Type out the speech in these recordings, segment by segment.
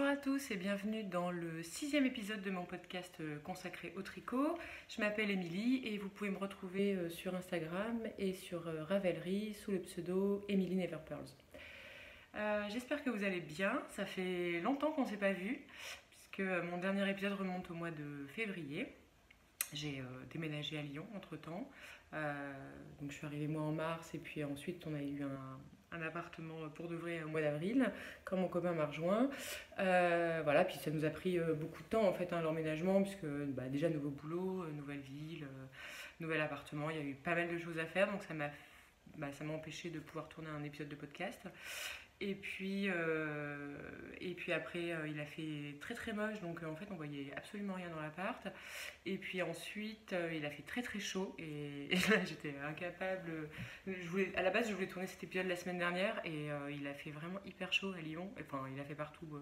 Bonjour à tous et bienvenue dans le 6e épisode de mon podcast consacré au tricot. Je m'appelle Émilie et vous pouvez me retrouver sur Instagram et sur Ravelry sous le pseudo Emily Never Pearls. J'espère que vous allez bien, ça fait longtemps qu'on ne s'est pas vu puisque mon dernier épisode remonte au mois de février. J'ai déménagé à Lyon entre temps, donc je suis arrivée moi en mars et puis ensuite on a eu un appartement pour de vrai au mois d'avril quand mon copain m'a rejoint. Voilà, puis ça nous a pris beaucoup de temps en fait l'emménagement puisque déjà nouveau boulot, nouvelle ville, nouvel appartement, il y a eu pas mal de choses à faire donc ça m'a empêché de pouvoir tourner un épisode de podcast. Et puis après, il a fait très très moche, donc en fait on voyait absolument rien dans l'appart. Et puis ensuite, il a fait très très chaud et là j'étais incapable. À la base, je voulais tourner cet épisode la semaine dernière et il a fait vraiment hyper chaud à Lyon. Enfin, il a fait partout.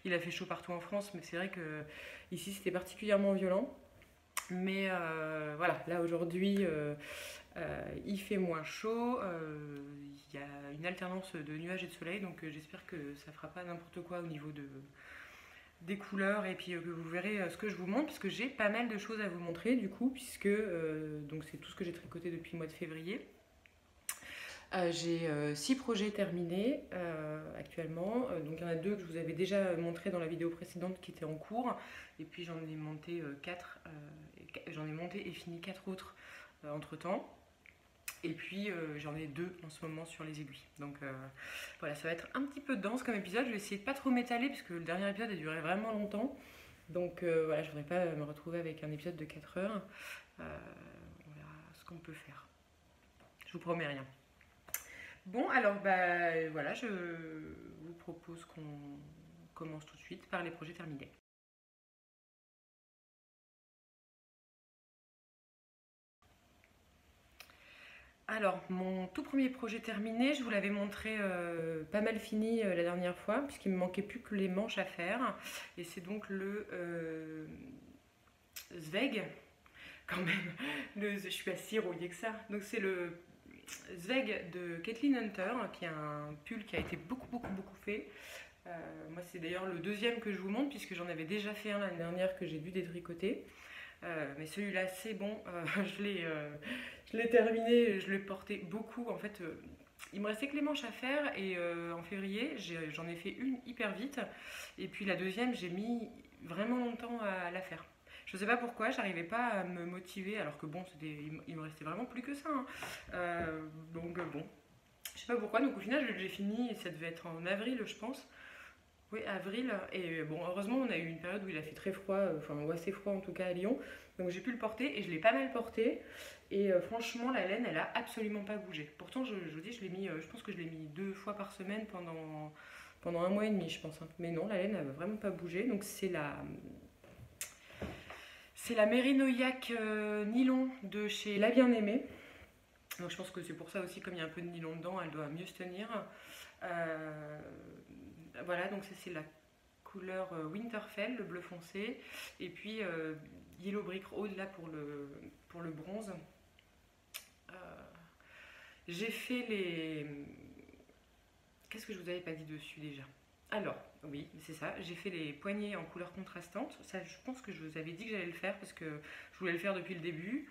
Il a fait chaud partout en France, mais c'est vrai que ici c'était particulièrement violent. Mais voilà, là aujourd'hui. Il fait moins chaud, il y a une alternance de nuages et de soleil, donc j'espère que ça fera pas n'importe quoi au niveau des couleurs et puis que vous verrez ce que je vous montre, parce que j'ai pas mal de choses à vous montrer du coup, puisque donc c'est tout ce que j'ai tricoté depuis le mois de février. J'ai 6 projets terminés actuellement, donc il y en a 2 que je vous avais déjà montré dans la vidéo précédente qui étaient en cours, et puis j'en ai monté 4, j'en ai monté et fini 4 autres entre temps. Et puis j'en ai 2 en ce moment sur les aiguilles. Donc voilà, ça va être un petit peu dense comme épisode. Je vais essayer de pas trop m'étaler puisque le dernier épisode a duré vraiment longtemps. Donc voilà, je voudrais pas me retrouver avec un épisode de 4 heures. On verra ce qu'on peut faire. Je vous promets rien. Bon, alors voilà, je vous propose qu'on commence tout de suite par les projets terminés. Alors, mon tout premier projet terminé, je vous l'avais montré pas mal fini la dernière fois, puisqu'il me manquait plus que les manches à faire. Et c'est donc le Zweig, quand même. Je suis pas si rouillée que ça. Donc c'est le Zweig de Kathleen Hunter, qui est un pull qui a été beaucoup fait. Moi, c'est d'ailleurs le deuxième que je vous montre, puisque j'en avais déjà fait un l'année dernière que j'ai dû détricoter. Mais celui-là, c'est bon, je l'ai terminé, je l'ai porté beaucoup. En fait, il me restait que les manches à faire et en février, j'en ai fait une hyper vite. Et puis la deuxième, j'ai mis vraiment longtemps à la faire. Je sais pas pourquoi, j'arrivais pas à me motiver alors que bon, il me restait vraiment plus que ça. Donc bon, je sais pas pourquoi. Donc au final, j'ai fini et ça devait être en avril, je pense. Oui, avril. Et bon, heureusement, on a eu une période où il a fait très froid, ou assez froid en tout cas à Lyon. Donc j'ai pu le porter et je l'ai pas mal porté. Et franchement, la laine, elle a absolument pas bougé. Pourtant, je vous dis, je pense que je l'ai mis 2 fois par semaine pendant un mois et demi, je pense. Mais non, la laine, elle va vraiment pas bouger. Donc c'est la Merino-Yak nylon de chez La Bien-Aimée. Donc je pense que c'est pour ça aussi, comme il y a un peu de nylon dedans, elle doit mieux se tenir. Voilà, donc c'est la couleur Winterfell, le bleu foncé, et puis Yellow Brick Road là pour le bronze. J'ai fait les... Qu'est-ce que je vous avais pas dit dessus déjà? Alors, oui, c'est ça, j'ai fait les poignets en couleur contrastante. Ça, je pense que je vous avais dit que j'allais le faire parce que je voulais le faire depuis le début.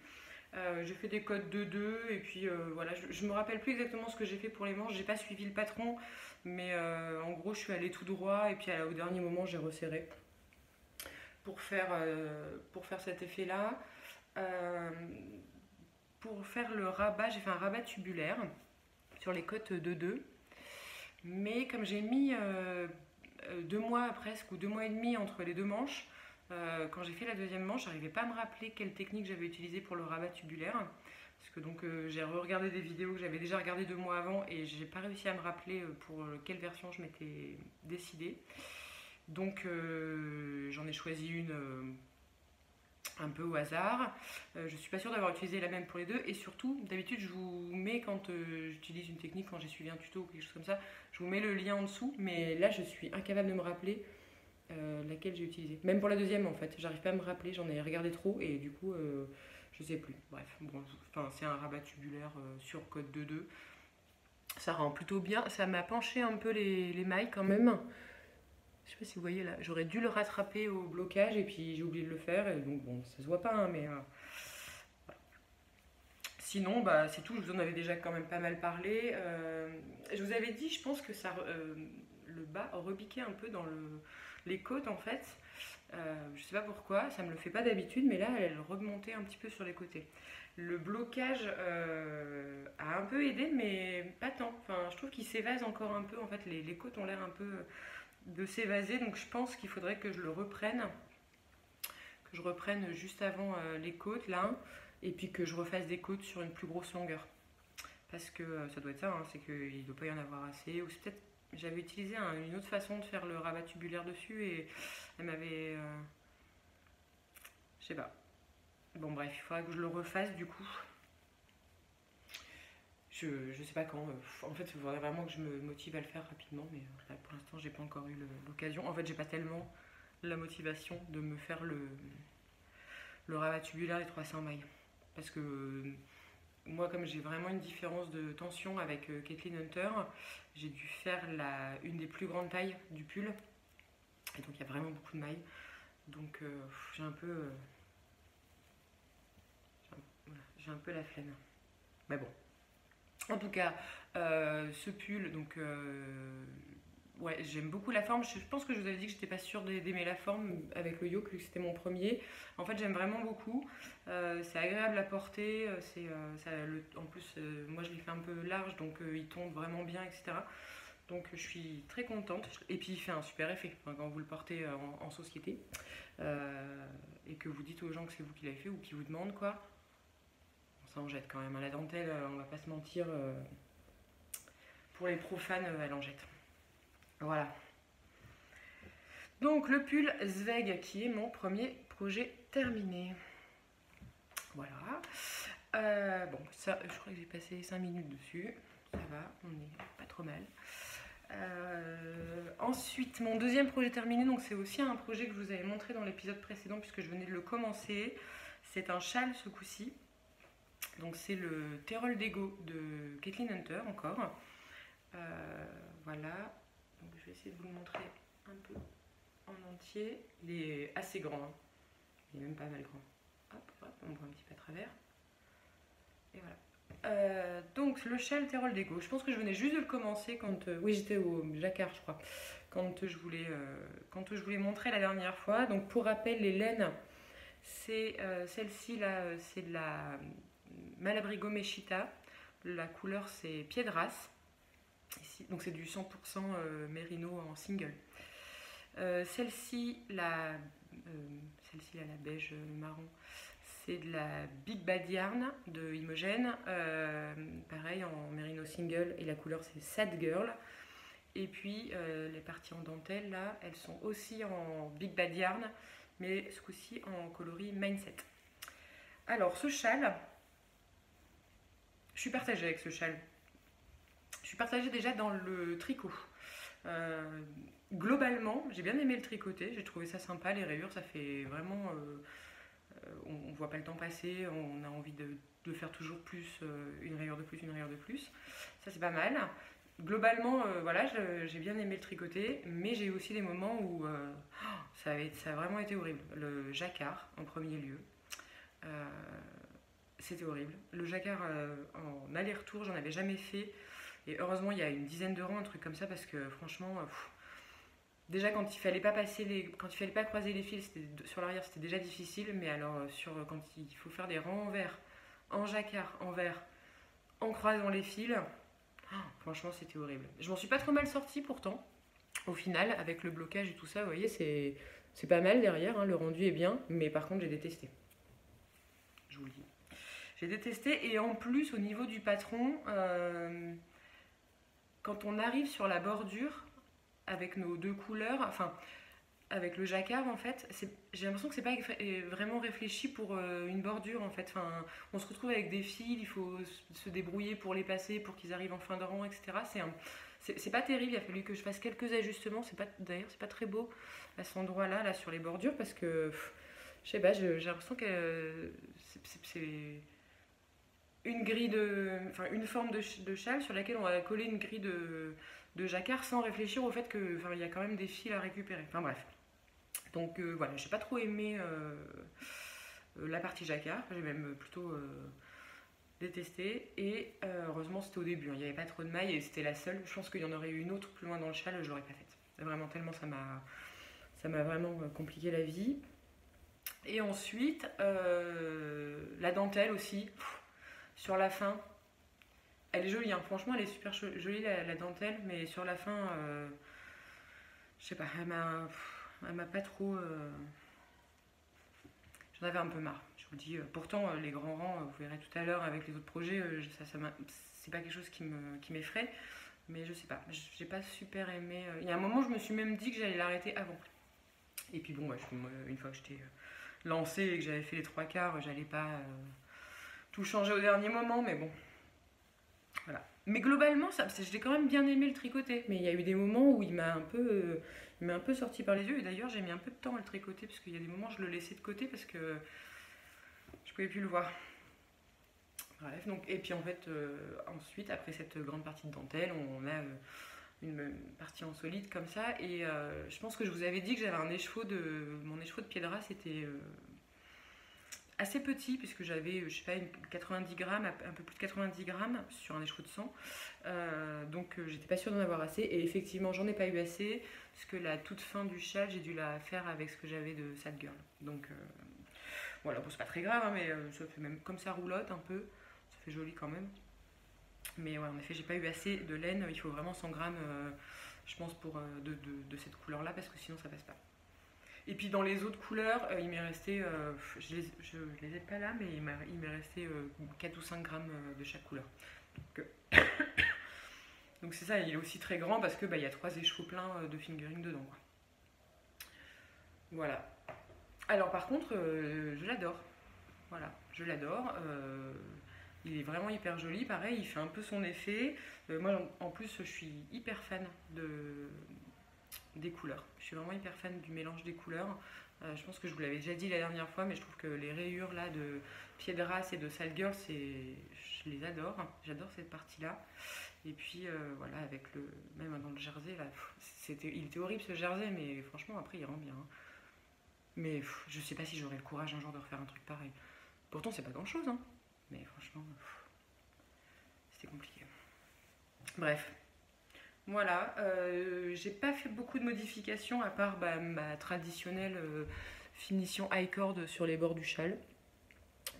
J'ai fait des codes 2-2 et puis voilà, je me rappelle plus exactement ce que j'ai fait pour les manches, j'ai pas suivi le patron, mais en gros je suis allée tout droit et puis au dernier moment j'ai resserré pour faire cet effet là. Pour faire le rabat, j'ai fait un rabat tubulaire sur les côtes 2-2, mais comme j'ai mis 2 mois presque ou 2 mois et demi entre les deux manches, quand j'ai fait la deuxième manche, j'arrivais pas à me rappeler quelle technique j'avais utilisée pour le rabat tubulaire. Parce que donc j'ai regardé des vidéos que j'avais déjà regardées 2 mois avant et j'ai pas réussi à me rappeler pour quelle version je m'étais décidée. Donc j'en ai choisi une un peu au hasard. Je suis pas sûre d'avoir utilisé la même pour les deux. Et surtout, d'habitude, je vous mets quand j'utilise une technique, quand j'ai suivi un tuto ou quelque chose comme ça, je vous mets le lien en dessous. Mais là, je suis incapable de me rappeler laquelle j'ai utilisée. Même pour la deuxième, en fait, j'arrive pas à me rappeler. J'en ai regardé trop et du coup, je sais plus. Bref, bon, c'est un rabat tubulaire sur code 2-2. Ça rend plutôt bien. Ça m'a penché un peu les mailles quand même. Je sais pas si vous voyez là, j'aurais dû le rattraper au blocage et puis j'ai oublié de le faire. Et donc bon, ça se voit pas, hein, mais sinon, bah, c'est tout. Je vous en avais déjà quand même pas mal parlé. Je vous avais dit, je pense que le bas repiquait un peu dans les côtes en fait. Je sais pas pourquoi, ça me le fait pas d'habitude, mais là, elle remontait un petit peu sur les côtés. Le blocage a un peu aidé, mais pas tant. Enfin, je trouve qu'il s'évase encore un peu. En fait, les côtes ont l'air un peu de s'évaser, donc je pense qu'il faudrait que je le reprenne. Que je reprenne juste avant les côtes, là, et puis que je refasse des côtes sur une plus grosse longueur. Parce que ça doit être ça, hein, c'est qu'il ne doit pas y en avoir assez. Ou c'est peut-être, j'avais utilisé une autre façon de faire le rabat tubulaire dessus, et elle m'avait... je sais pas. Bon bref, il faudra que je le refasse du coup. Je sais pas quand. En fait, il faudrait vraiment que je me motive à le faire rapidement, mais là, pour l'instant, j'ai pas encore eu l'occasion. En fait, j'ai pas tellement la motivation de me faire le rabat tubulaire des 300 mailles. Parce que moi, comme j'ai vraiment une différence de tension avec Kathleen Hunter, j'ai dû faire une des plus grandes tailles du pull. Et donc, il y a vraiment beaucoup de mailles. Donc, j'ai un peu... j'ai un peu la flemme. Mais bon. En tout cas, ce pull, donc... ouais, j'aime beaucoup la forme. Je pense que je vous avais dit que j'étais pas sûre d'aimer la forme avec le yoke, vu que c'était mon premier. En fait, j'aime vraiment beaucoup. C'est agréable à porter. En plus, moi, je l'ai fait un peu large, donc il tombe vraiment bien, etc. Donc, je suis très contente. Et puis, il fait un super effet quand vous le portez en société. Et que vous dites aux gens que c'est vous qui l'avez fait ou qui vous demandent, quoi. Ça en jette quand même. La dentelle, on va pas se mentir. Pour les profanes, elle en jette. Voilà. Donc le pull Zweig qui est mon premier projet terminé. Voilà. Bon, ça, je crois que j'ai passé 5 minutes dessus. Ça va, on est pas trop mal. Ensuite, mon deuxième projet terminé, donc c'est aussi un projet que je vous avais montré dans l'épisode précédent puisque je venais de le commencer. C'est un châle ce coup-ci. Donc c'est le Terol d'Ego de Kathleen Hunter encore. Voilà. Donc je vais essayer de vous le montrer un peu en entier. Il est assez grand, hein. Il est même pas mal grand. Hop, hop, on voit un petit peu à travers. Et voilà. Donc le châle Terol d'Ego. Je pense que je venais juste de le commencer quand... oui, j'étais au Jacquard, je crois. Quand je voulais montrer la dernière fois. Donc pour rappel, les laines, c'est celle-ci là, c'est de la Malabrigo Meshita. La couleur c'est Piedras. Ici, donc c'est du 100% mérino en single. Celle-ci, la beige marron, c'est de la Big Bad Yarn de Imogen. Pareil en mérino single et la couleur c'est Sad Girl. Et puis les parties en dentelle là, elles sont aussi en Big Bad Yarn, mais ce coup-ci en coloris Mindset. Alors ce châle, je suis partagée avec ce châle. Je suis partagée déjà dans le tricot. Globalement, j'ai bien aimé le tricoter, j'ai trouvé ça sympa, les rayures, ça fait vraiment... on voit pas le temps passer, on a envie de faire toujours plus, une rayure de plus, une rayure de plus. Ça c'est pas mal. Globalement, voilà, j'ai bien aimé le tricoter, mais j'ai eu aussi des moments où ça a vraiment été horrible. Le jacquard en premier lieu. C'était horrible. Le jacquard en aller-retour, j'en avais jamais fait. Et heureusement, il y a une dizaine de rangs, un truc comme ça, parce que franchement, déjà quand il fallait pas croiser les fils sur l'arrière, c'était déjà difficile. Mais alors, quand il faut faire des rangs en vert, en jacquard, en vert, en croisant les fils, franchement, c'était horrible. Je m'en suis pas trop mal sortie pourtant. Au final, avec le blocage et tout ça, vous voyez, c'est pas mal derrière, hein, le rendu est bien. Mais par contre, j'ai détesté. Je vous le dis. J'ai détesté, et en plus, au niveau du patron... quand on arrive sur la bordure avec nos deux couleurs, enfin avec le jacquard en fait, j'ai l'impression que c'est pas vraiment réfléchi pour une bordure en fait. Enfin, on se retrouve avec des fils, il faut se débrouiller pour les passer, pour qu'ils arrivent en fin de rang, etc. C'est pas terrible, il a fallu que je fasse quelques ajustements. D'ailleurs, c'est pas très beau à cet endroit-là, là, sur les bordures, parce que je sais pas, j'ai l'impression que c'est une grille une forme de châle sur laquelle on va coller une grille de jacquard sans réfléchir au fait que, enfin, il y a quand même des fils à récupérer. Enfin bref. Donc voilà, j'ai pas trop aimé la partie jacquard, j'ai même plutôt détesté. Et heureusement c'était au début, hein. Il n'y avait pas trop de mailles et c'était la seule. Je pense qu'il y en aurait eu une autre plus loin dans le châle, je l'aurais pas faite. Vraiment tellement ça m'a vraiment compliqué la vie. Et ensuite, la dentelle aussi, sur la fin, elle est jolie, hein. Franchement elle est super jolie la dentelle, mais sur la fin, je sais pas, elle m'a pas trop... J'en avais un peu marre, je vous le dis. Pourtant, les grands rangs, vous verrez tout à l'heure avec les autres projets, c'est pas quelque chose qui m'effraie, mais je sais pas, j'ai pas super aimé. Il y a un moment, je me suis même dit que j'allais l'arrêter avant. Et puis bon, une fois que j'étais lancée et que j'avais fait les 3/4, j'allais pas tout changer au dernier moment, mais bon, voilà. Mais globalement, je l'ai quand même bien aimé le tricoter, mais il y a eu des moments où il m'a un peu sorti par les yeux, et d'ailleurs j'ai mis un peu de temps à le tricoter, parce qu'il y a des moments où je le laissais de côté parce que je pouvais plus le voir. Bref, donc, et puis en fait, ensuite, après cette grande partie de dentelle, on a une partie en solide comme ça, et je pense que je vous avais dit que j'avais mon écheveau de pied de race était assez petit, puisque j'avais, je sais pas, 90 grammes, un peu plus de 90 grammes sur un écheveau de 100, donc j'étais pas sûre d'en avoir assez, et effectivement j'en ai pas eu assez, parce que la toute fin du châle, j'ai dû la faire avec ce que j'avais de Sad Girl, donc voilà, bon, c'est pas très grave, hein, mais ça fait même comme ça roulotte un peu, ça fait joli quand même. Mais ouais, en effet, j'ai pas eu assez de laine, il faut vraiment 100 grammes, je pense, de cette couleur-là, parce que sinon ça passe pas. Et puis dans les autres couleurs, il m'est resté, je les ai pas là, mais il m'est resté 4 ou 5 grammes de chaque couleur. Donc c'est ça, il est aussi très grand parce que il y a 3 écheveaux pleins de fingering dedans, quoi. Voilà. Alors par contre, je l'adore. Voilà, je l'adore. Il est vraiment hyper joli. Pareil, il fait un peu son effet. Moi, en plus, je suis hyper fan des couleurs. Je suis vraiment hyper fan du mélange des couleurs. Je pense que je vous l'avais déjà dit la dernière fois, mais je trouve que les rayures là de Pied de Race et de Sad Girl, je les adore. J'adore cette partie-là. Et puis voilà, même dans le jersey, là, il était horrible ce jersey, mais franchement après il rend bien. Mais je sais pas si j'aurais le courage un jour de refaire un truc pareil. Pourtant c'est pas grand chose, hein. Mais franchement, c'était compliqué. Bref. Voilà, j'ai pas fait beaucoup de modifications à part ma traditionnelle finition high cord sur les bords du châle.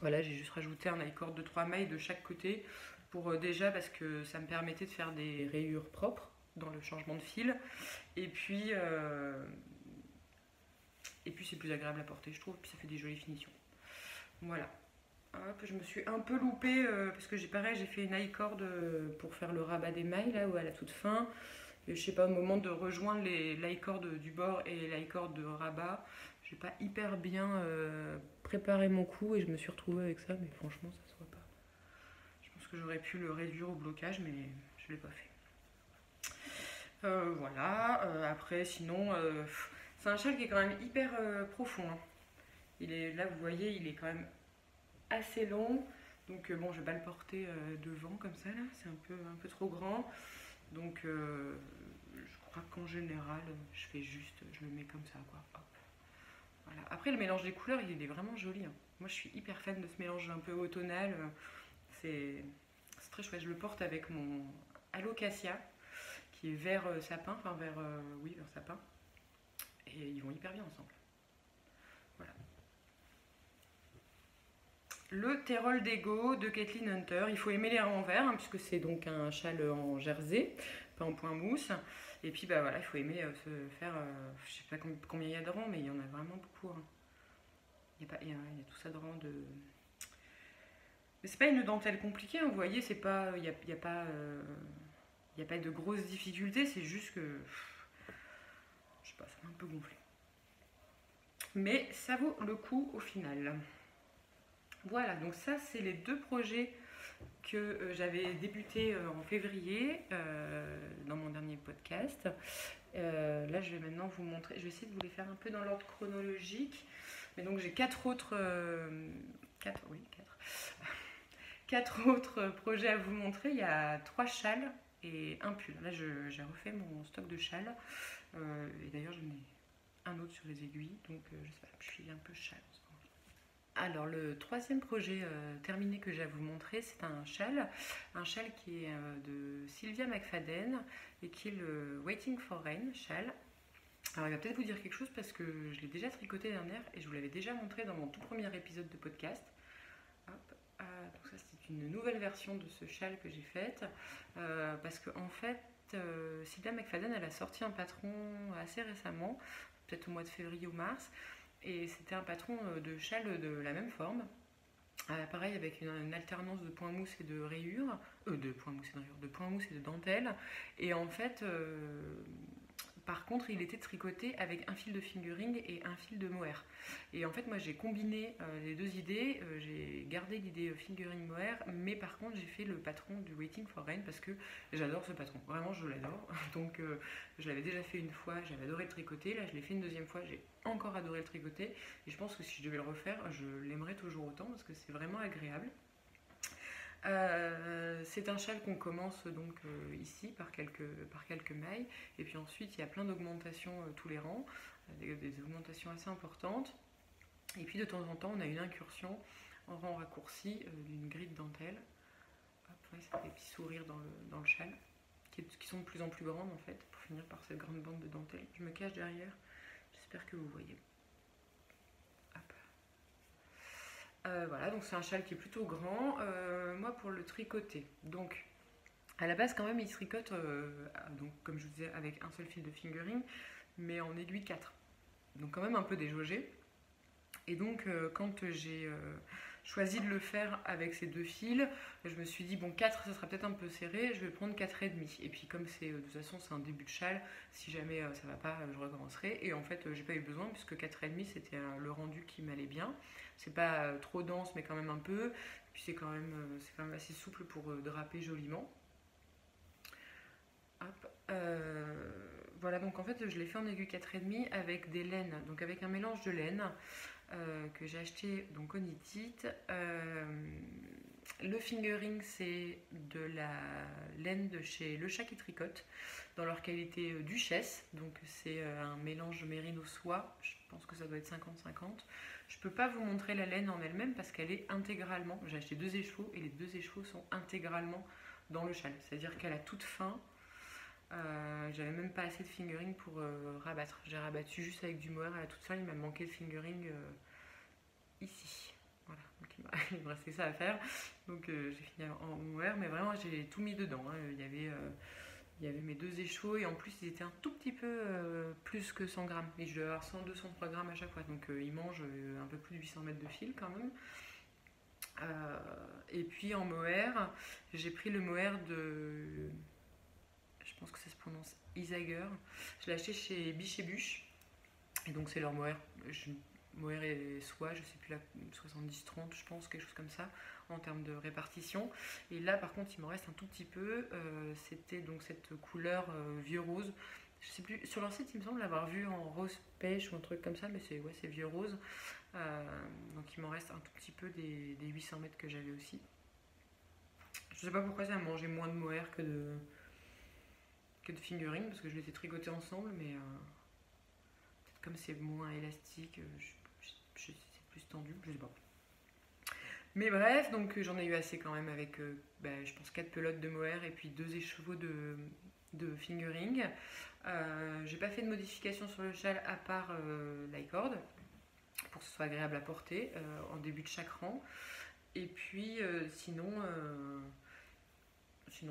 Voilà, j'ai juste rajouté un high cord de 3 mailles de chaque côté pour déjà parce que ça me permettait de faire des rayures propres dans le changement de fil. Et puis c'est plus agréable à porter, je trouve, puis ça fait des jolies finitions. Voilà. Hop, je me suis un peu loupée parce que j'ai fait une high cord pour faire le rabat des mailles là, ou à la toute fin. Et je sais pas, au moment de rejoindre les high cord du bord et les high cord de rabat, j'ai pas hyper bien préparé mon coup et je me suis retrouvée avec ça, mais franchement ça se voit pas. Je pense que j'aurais pu le réduire au blocage, mais je l'ai pas fait. Voilà, après sinon, c'est un châle qui est quand même hyper profond, hein. Là vous voyez, il est quand même assez long, donc bon, je vais pas le porter devant comme ça là, c'est un peu trop grand, donc je crois qu'en général je le mets comme ça, quoi. Hop. Voilà. Après le mélange des couleurs il est vraiment joli, hein. Moi je suis hyper fan de ce mélange un peu automnal, c'est très chouette. Je le porte avec mon Alocasia qui est vert sapin, enfin vert sapin, et ils vont hyper bien ensemble. Voilà. Le Terol d'Ego de Kathleen Hunter. Il faut aimer les rangs verts, hein, puisque c'est donc un châle en jersey, pas en point mousse. Et puis voilà, il faut aimer se faire, je sais pas combien il y a de rangs, mais il y en a vraiment beaucoup, hein. Il y a tout ça de rangs de... Mais c'est pas une dentelle compliquée, hein, vous voyez, c'est pas, il y a pas de grosses difficultés, c'est juste que, je sais pas, ça m'a un peu gonflé. Mais ça vaut le coup au final. Voilà, donc ça c'est les 2 projets que j'avais débuté en février dans mon dernier podcast. Là je vais maintenant vous montrer, je vais essayer de vous les faire un peu dans l'ordre chronologique. Mais donc j'ai 4 autres projets à vous montrer. Il y a 3 châles et un pull. Là j'ai refait mon stock de châles et d'ailleurs j'en ai un autre sur les aiguilles, donc je sais pas, je suis un peu châle en ce moment. Alors le troisième projet terminé que j'ai à vous montrer, c'est un châle qui est de Sylvia McFadden et qui est le Waiting for Rain châle. Alors il va peut-être vous dire quelque chose parce que je l'ai déjà tricoté dernière et je vous l'avais déjà montré dans mon tout premier épisode de podcast. Hop. Donc ça c'est une nouvelle version de ce châle que j'ai faite parce qu'en fait Sylvia McFadden elle a sorti un patron assez récemment, peut-être au mois de février ou mars, et c'était un patron de châle de la même forme. Pareil avec une alternance de points mousse et de rayures, de points mousse et de rayures, de points mousse et de dentelle. Et en fait, par contre, il était tricoté avec un fil de fingering et un fil de mohair. Et en fait, moi, j'ai combiné les deux idées. J'ai gardé l'idée fingering mohair, mais par contre, j'ai fait le patron du Waiting for Rain parce que j'adore ce patron. Vraiment, je l'adore. Donc, je l'avais déjà fait une fois, j'avais adoré le tricoter. Là, je l'ai fait une deuxième fois, j'ai encore adoré le tricoter. Et je pense que si je devais le refaire, je l'aimerais toujours autant parce que c'est vraiment agréable. C'est un châle qu'on commence donc ici par quelques mailles, et puis ensuite il y a plein d'augmentations tous les rangs, des augmentations assez importantes, et puis de temps en temps on a une incursion en rang raccourci d'une grille de dentelle. Hop, ouais, ça fait des petits sourires dans le châle qui sont de plus en plus grandes en fait, pour finir par cette grande bande de dentelle. Je me cache derrière, j'espère que vous voyez. Voilà, donc c'est un châle qui est plutôt grand. Moi, pour le tricoter, donc à la base, quand même, il se tricote, donc, comme je vous disais, avec un seul fil de fingering, mais en aiguille 4. Donc, quand même un peu déjaugé. Et donc, quand j'ai choisi de le faire avec ces deux fils, je me suis dit, bon, 4, ça sera peut-être un peu serré, je vais prendre 4,5. Et puis, comme c'est, de toute façon, c'est un début de châle, si jamais ça va pas, je recommencerai. Et en fait, j'ai pas eu besoin, puisque 4,5, c'était le rendu qui m'allait bien. C'est pas trop dense, mais quand même un peu. Et puis, c'est quand même assez souple pour draper joliment. Hop. Voilà, donc en fait, je l'ai fait en aiguille 4,5 avec des laines, donc avec un mélange de laine que j'ai acheté donc au Knit It. Le fingering, c'est de la laine de chez Le Chat qui tricote, dans leur qualité duchesse. Donc c'est un mélange mérino-soie, je pense que ça doit être 50-50. Je peux pas vous montrer la laine en elle-même parce qu'elle est intégralement, j'ai acheté 2 écheveaux et les 2 écheveaux sont intégralement dans le châle. C'est-à-dire qu'elle a toute fin. J'avais même pas assez de fingering pour rabattre. J'ai rabattu juste avec du mohair à la toute fin, il m'a manqué le fingering ici. Voilà, donc il me restait ça à faire. Donc j'ai fini en mohair, mais vraiment j'ai tout mis dedans. Hein. Il y avait mes 2 écheveaux et en plus ils étaient un tout petit peu plus que 100 grammes. Et je dois avoir 100-203 grammes à chaque fois. Donc ils mangent un peu plus de 800 mètres de fil quand même. Et puis en mohair, j'ai pris le mohair de... Je pense que ça se prononce Isager. Je l'ai acheté chez Biche et Bûche. Et donc c'est leur mohair. Mohair et soie, je sais plus, la 70-30, je pense, quelque chose comme ça, en termes de répartition. Et là, par contre, il m'en reste un tout petit peu. C'était donc cette couleur vieux rose. Je sais plus, sur leur site, il me semble l'avoir vu en rose pêche ou un truc comme ça, mais c'est vieux rose. Donc il m'en reste un tout petit peu des 800 mètres que j'avais aussi. Je sais pas pourquoi ça a mangé moins de mohair que de fingering, parce que je les ai tricotés ensemble, mais peut-être comme c'est moins élastique, c'est plus tendu, je sais pas. Mais bref, donc j'en ai eu assez quand même avec, je pense, 4 pelotes de mohair et puis 2 écheveaux de fingering. J'ai pas fait de modification sur le châle à part l'icord, pour que ce soit agréable à porter en début de chaque rang. Et puis sinon,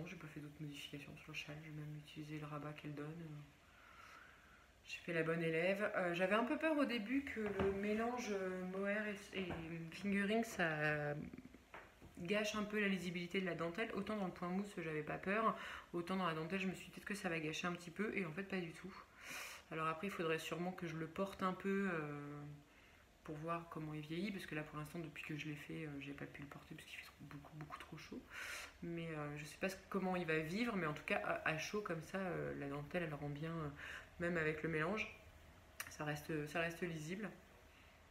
j'ai pas fait d'autres modifications sur le châle, j'ai même utilisé le rabat qu'elle donne. J'ai fait la bonne élève. J'avais un peu peur au début que le mélange mohair et fingering, ça gâche un peu la lisibilité de la dentelle. Autant dans le point mousse, j'avais pas peur. Autant dans la dentelle, je me suis dit peut-être que ça va gâcher un petit peu. Et en fait, pas du tout. Alors après, il faudrait sûrement que je le porte un peu pour voir comment il vieillit. Parce que là, pour l'instant, depuis que je l'ai fait, j'ai pas pu le porter parce qu'il fait beaucoup trop chaud. Mais je sais pas comment il va vivre. Mais en tout cas, à chaud comme ça, la dentelle, elle rend bien... même avec le mélange, ça reste lisible.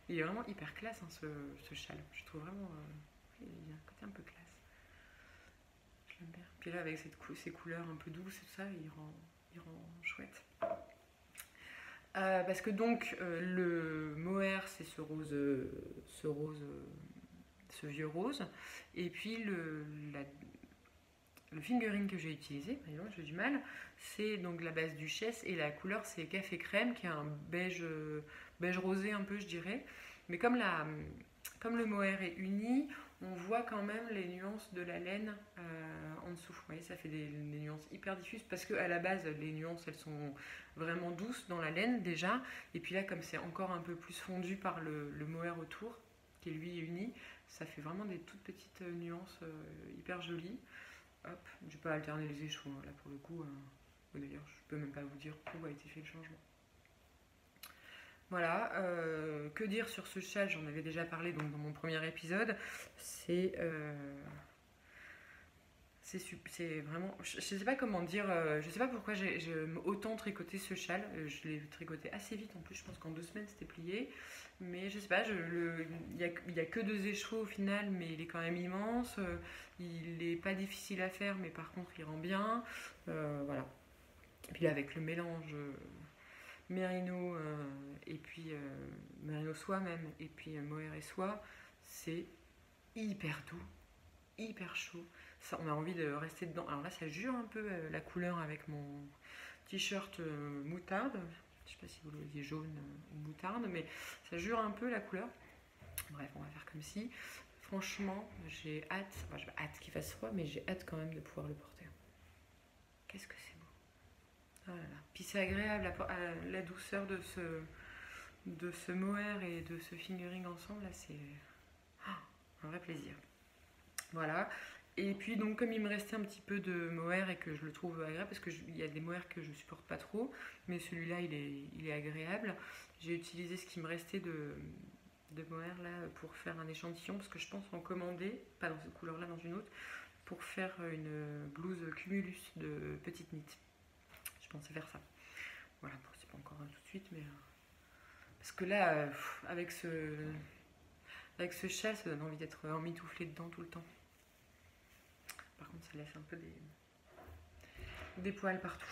Il est vraiment hyper classe hein, ce châle. Je trouve vraiment... il y a un côté un peu classe. Je J'aime bien. Puis là, avec ces couleurs un peu douces et tout ça, il rend chouette. Parce que donc, le mohair, c'est ce vieux rose. Et puis, le fingering que j'ai utilisé, j'ai du mal, c'est donc la base duchesse et la couleur c'est café crème qui est un beige rosé un peu je dirais. Mais comme le mohair est uni, on voit quand même les nuances de la laine en dessous. Vous voyez, ça fait des nuances hyper diffuses parce qu'à la base les nuances elles sont vraiment douces dans la laine déjà. Et puis là comme c'est encore un peu plus fondu par le mohair autour, qui lui est uni, ça fait vraiment des toutes petites nuances hyper jolies. Hop, je vais pas alterner les échos là pour le coup. D'ailleurs, je peux même pas vous dire où a été fait le changement. Voilà, que dire sur ce châle? J'en avais déjà parlé donc, dans mon premier épisode. C'est vraiment. Je sais pas comment dire. Je sais pas pourquoi j'ai autant tricoté ce châle. Je l'ai tricoté assez vite en plus. Je pense qu'en 2 semaines c'était plié. Mais je sais pas, il y a que 2 écheveaux au final, mais il est quand même immense. Il est pas difficile à faire, mais par contre il rend bien. Voilà. Et puis là, avec le mélange mérino et puis mérino soie même, et puis mohair et soie, c'est hyper doux, hyper chaud. Ça, on a envie de rester dedans. Alors là, ça jure un peu la couleur avec mon t-shirt moutarde. Je sais pas si vous le voyez jaune ou moutarde, mais ça jure un peu la couleur. Bref, on va faire comme si. Franchement, j'ai hâte. Enfin, j'ai hâte qu'il fasse froid, mais j'ai hâte quand même de pouvoir le porter. Qu'est-ce que c'est beau. Oh là là. Puis c'est agréable, la douceur de ce mohair et de ce fingering ensemble, là, c'est un vrai plaisir. Voilà. Et puis donc comme il me restait un petit peu de mohair et que je le trouve agréable, parce qu'il y a des mohairs que je supporte pas trop, mais celui-là il est agréable, j'ai utilisé ce qui me restait de mohair là pour faire un échantillon, parce que je pense en commander, pas dans cette couleur là, dans une autre, pour faire une blouse cumulus de petite knit. Je pensais faire ça. Voilà, bon, c'est pas encore tout de suite, mais parce que là, avec ce châle, ça donne envie d'être emmitouflé dedans tout le temps. Par contre, ça laisse un peu des poils partout.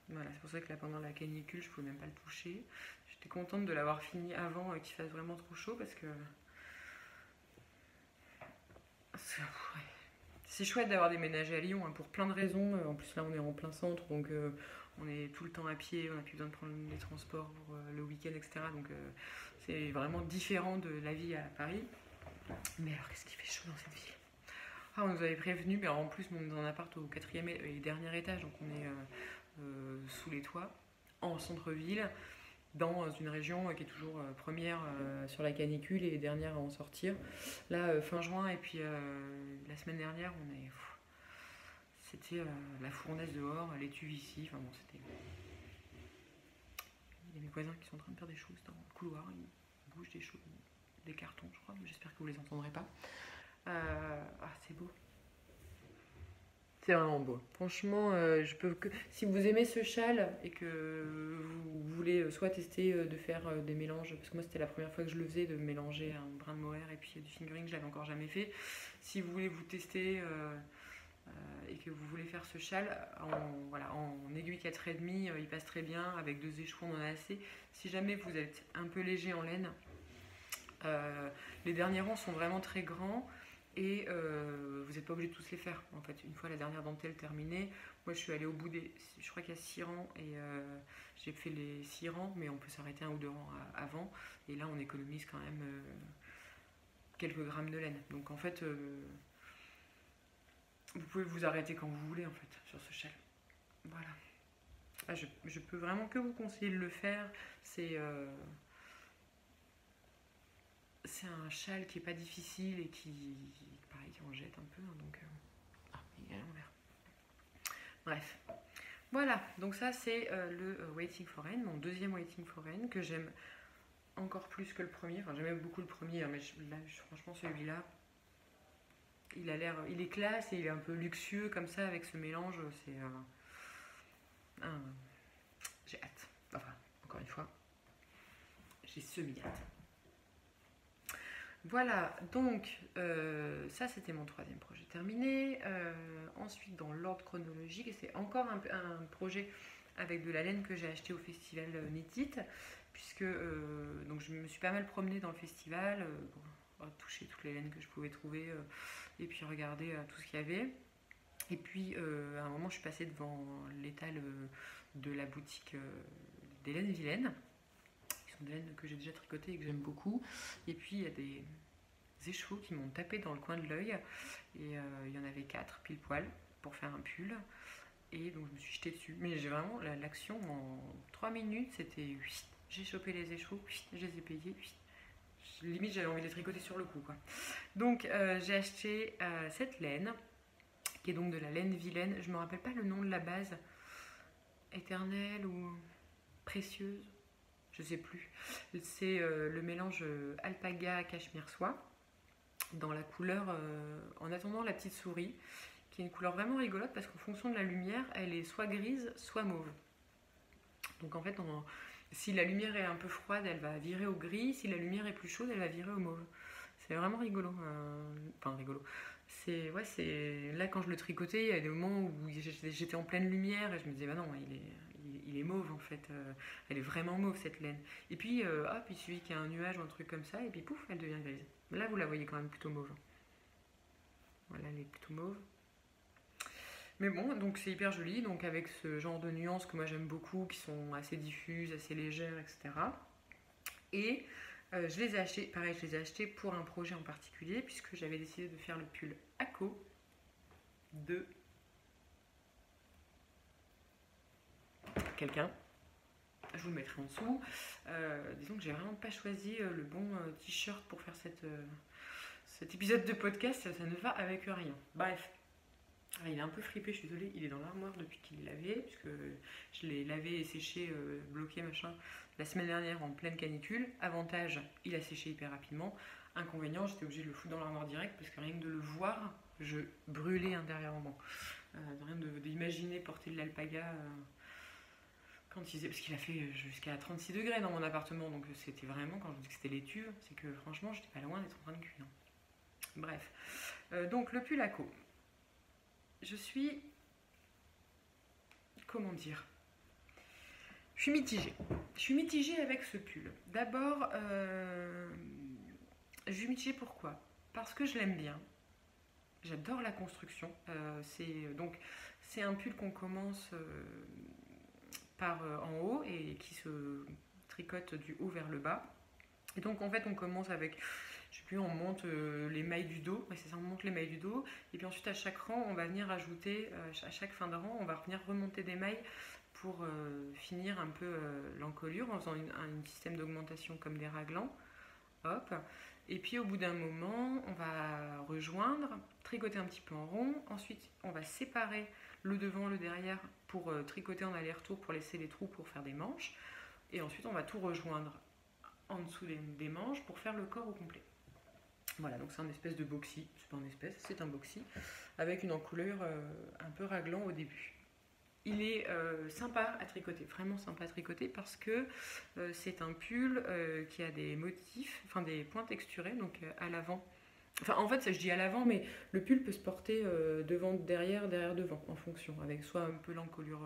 Voilà, c'est pour ça que là, pendant la canicule, je pouvais même pas le toucher. J'étais contente de l'avoir fini avant qu'il fasse vraiment trop chaud parce que c'est chouette d'avoir déménagé à Lyon hein, pour plein de raisons. En plus, là, on est en plein centre, donc on est tout le temps à pied, on n'a plus besoin de prendre les transports pour le week-end, etc. Donc c'est vraiment différent de la vie à Paris. Mais alors, qu'est-ce qui fait chaud dans cette ville? Ah, on nous avait prévenu, mais en plus, on est dans un appart au 4e et dernier étage, donc on est sous les toits, en centre-ville, dans une région qui est toujours première sur la canicule et dernière à en sortir. Là, fin juin, et puis la semaine dernière, c'était la fournaise dehors, l'étuve ici, enfin bon, c'était... Il y a mes voisins qui sont en train de faire des choses dans le couloir, ils bougent des choses, des cartons, je crois, mais j'espère que vous les entendrez pas. C'est beau. C'est vraiment beau. Franchement, si vous aimez ce châle et que vous voulez soit tester de faire des mélanges, parce que moi c'était la première fois que je le faisais, de mélanger un brin de mohair et puis du fingering, je l'avais encore jamais fait. Si vous voulez vous tester et que vous voulez faire ce châle, en aiguille 4,5, il passe très bien. Avec 2 écheveaux, on en a assez. Si jamais vous êtes un peu léger en laine, les derniers rangs sont vraiment très grands. Et vous n'êtes pas obligé de tous les faire. En fait, une fois la dernière dentelle terminée, moi je suis allée au bout je crois qu'il y a 6 rangs et j'ai fait les 6 rangs, mais on peut s'arrêter 1 ou 2 rangs avant. Et là, on économise quand même quelques grammes de laine. Donc en fait, vous pouvez vous arrêter quand vous voulez en fait sur ce châle. Voilà. Je peux vraiment que vous conseiller de le faire. C'est un châle qui est pas difficile et pareil, qui en jette un peu. Hein, donc, il est à l'envers. Bref. Voilà, donc ça c'est le Waiting for Rain, mon deuxième Waiting for Rain, que j'aime encore plus que le premier. Enfin, j'aimais beaucoup le premier, hein, mais là, franchement, celui-là, il est classe et il est un peu luxueux comme ça avec ce mélange. J'ai hâte. Enfin, encore une fois, j'ai semi-hâte. Voilà, donc ça c'était mon troisième projet terminé. Ensuite, dans l'ordre chronologique, et c'est encore un projet avec de la laine que j'ai acheté au festival Knit-It, puisque donc je me suis pas mal promenée dans le festival, pour toucher toutes les laines que je pouvais trouver, et puis regarder tout ce qu'il y avait. Et puis à un moment, je suis passée devant l'étal de la boutique des laines vilaines, qui sont des laines que j'ai déjà tricotées et que j'aime beaucoup. Et puis il y a des écheveaux qui m'ont tapé dans le coin de l'œil, et il y en avait 4 pile poil pour faire un pull. Et donc je me suis jetée dessus. Mais j'ai vraiment l'action en 3 minutes, c'était j'ai chopé les écheveaux, je les ai payés, limite j'avais envie de les tricoter sur le coup, quoi. Donc j'ai acheté cette laine, qui est donc de la laine vilaine. Je me rappelle pas le nom de la base, éternelle ou précieuse, je sais plus. C'est le mélange alpaga cachemire soie, dans la couleur En attendant la petite souris, qui est une couleur vraiment rigolote parce qu'en fonction de la lumière, elle est soit grise, soit mauve. Donc en fait, si la lumière est un peu froide, elle va virer au gris. Si la lumière est plus chaude, elle va virer au mauve. C'est vraiment rigolo. Enfin, rigolo. C'est là, quand je le tricotais, il y a des moments où j'étais en pleine lumière et je me disais, bah non, il est mauve en fait. Elle est vraiment mauve cette laine. Et puis, hop, il suffit qu'il y ait un nuage ou un truc comme ça, et puis pouf, elle devient grise. Là, vous la voyez quand même plutôt mauve. Voilà, elle est plutôt mauve. Mais bon, donc c'est hyper joli, donc avec ce genre de nuances que moi j'aime beaucoup, qui sont assez diffuses, assez légères, etc. Et je les ai achetés, pareil, je les ai achetés pour un projet en particulier, puisque j'avais décidé de faire le pull ACO de quelqu'un. Je vous le mettrai en dessous. Disons que j'ai vraiment pas choisi le bon t-shirt pour faire cet épisode de podcast, ça ne va avec rien. Bref. Il est un peu fripé, je suis désolée, il est dans l'armoire depuis qu'il est lavé, puisque je l'ai lavé et séché, bloqué, machin, la semaine dernière en pleine canicule. Avantage, il a séché hyper rapidement. Inconvénient, j'étais obligée de le foutre dans l'armoire direct, parce que rien que de le voir, je brûlais intérieurement. Rien d'imaginer porter de l'alpaga parce qu'il a fait jusqu'à 36 degrés dans mon appartement, donc c'était vraiment, quand je vous dis que c'était laitue, c'est que franchement, j'étais pas loin d'être en train de cuire. Bref, donc le pull ACO. Je suis... Comment dire? Je suis mitigée. Je suis mitigée avec ce pull. D'abord, je suis mitigée pourquoi? Parce que je l'aime bien. J'adore la construction. C'est un pull qu'on commence par en haut et qui se tricote du haut vers le bas. Et donc en fait on commence avec... Je sais plus, on monte les mailles du dos, c'est ça, on monte les mailles du dos, et puis ensuite à chaque rang, on va venir ajouter, à chaque fin de rang, on va venir remonter des mailles pour finir un peu l'encolure en faisant un système d'augmentation comme des raglans. Hop. Et puis au bout d'un moment, on va rejoindre, tricoter un petit peu en rond, ensuite on va séparer le devant, le derrière pour tricoter en aller-retour pour laisser les trous pour faire des manches, et ensuite on va tout rejoindre en dessous des manches pour faire le corps au complet. Voilà, donc c'est un espèce de boxy, c'est pas un espèce, c'est un boxy, avec une encoulure un peu raglant au début. Il est sympa à tricoter, vraiment sympa à tricoter, parce que c'est un pull qui a des motifs, enfin des points texturés, donc à l'avant. Enfin, en fait, ça, je dis à l'avant, mais le pull peut se porter devant, derrière, derrière, devant, en fonction, avec soit un peu l'encolure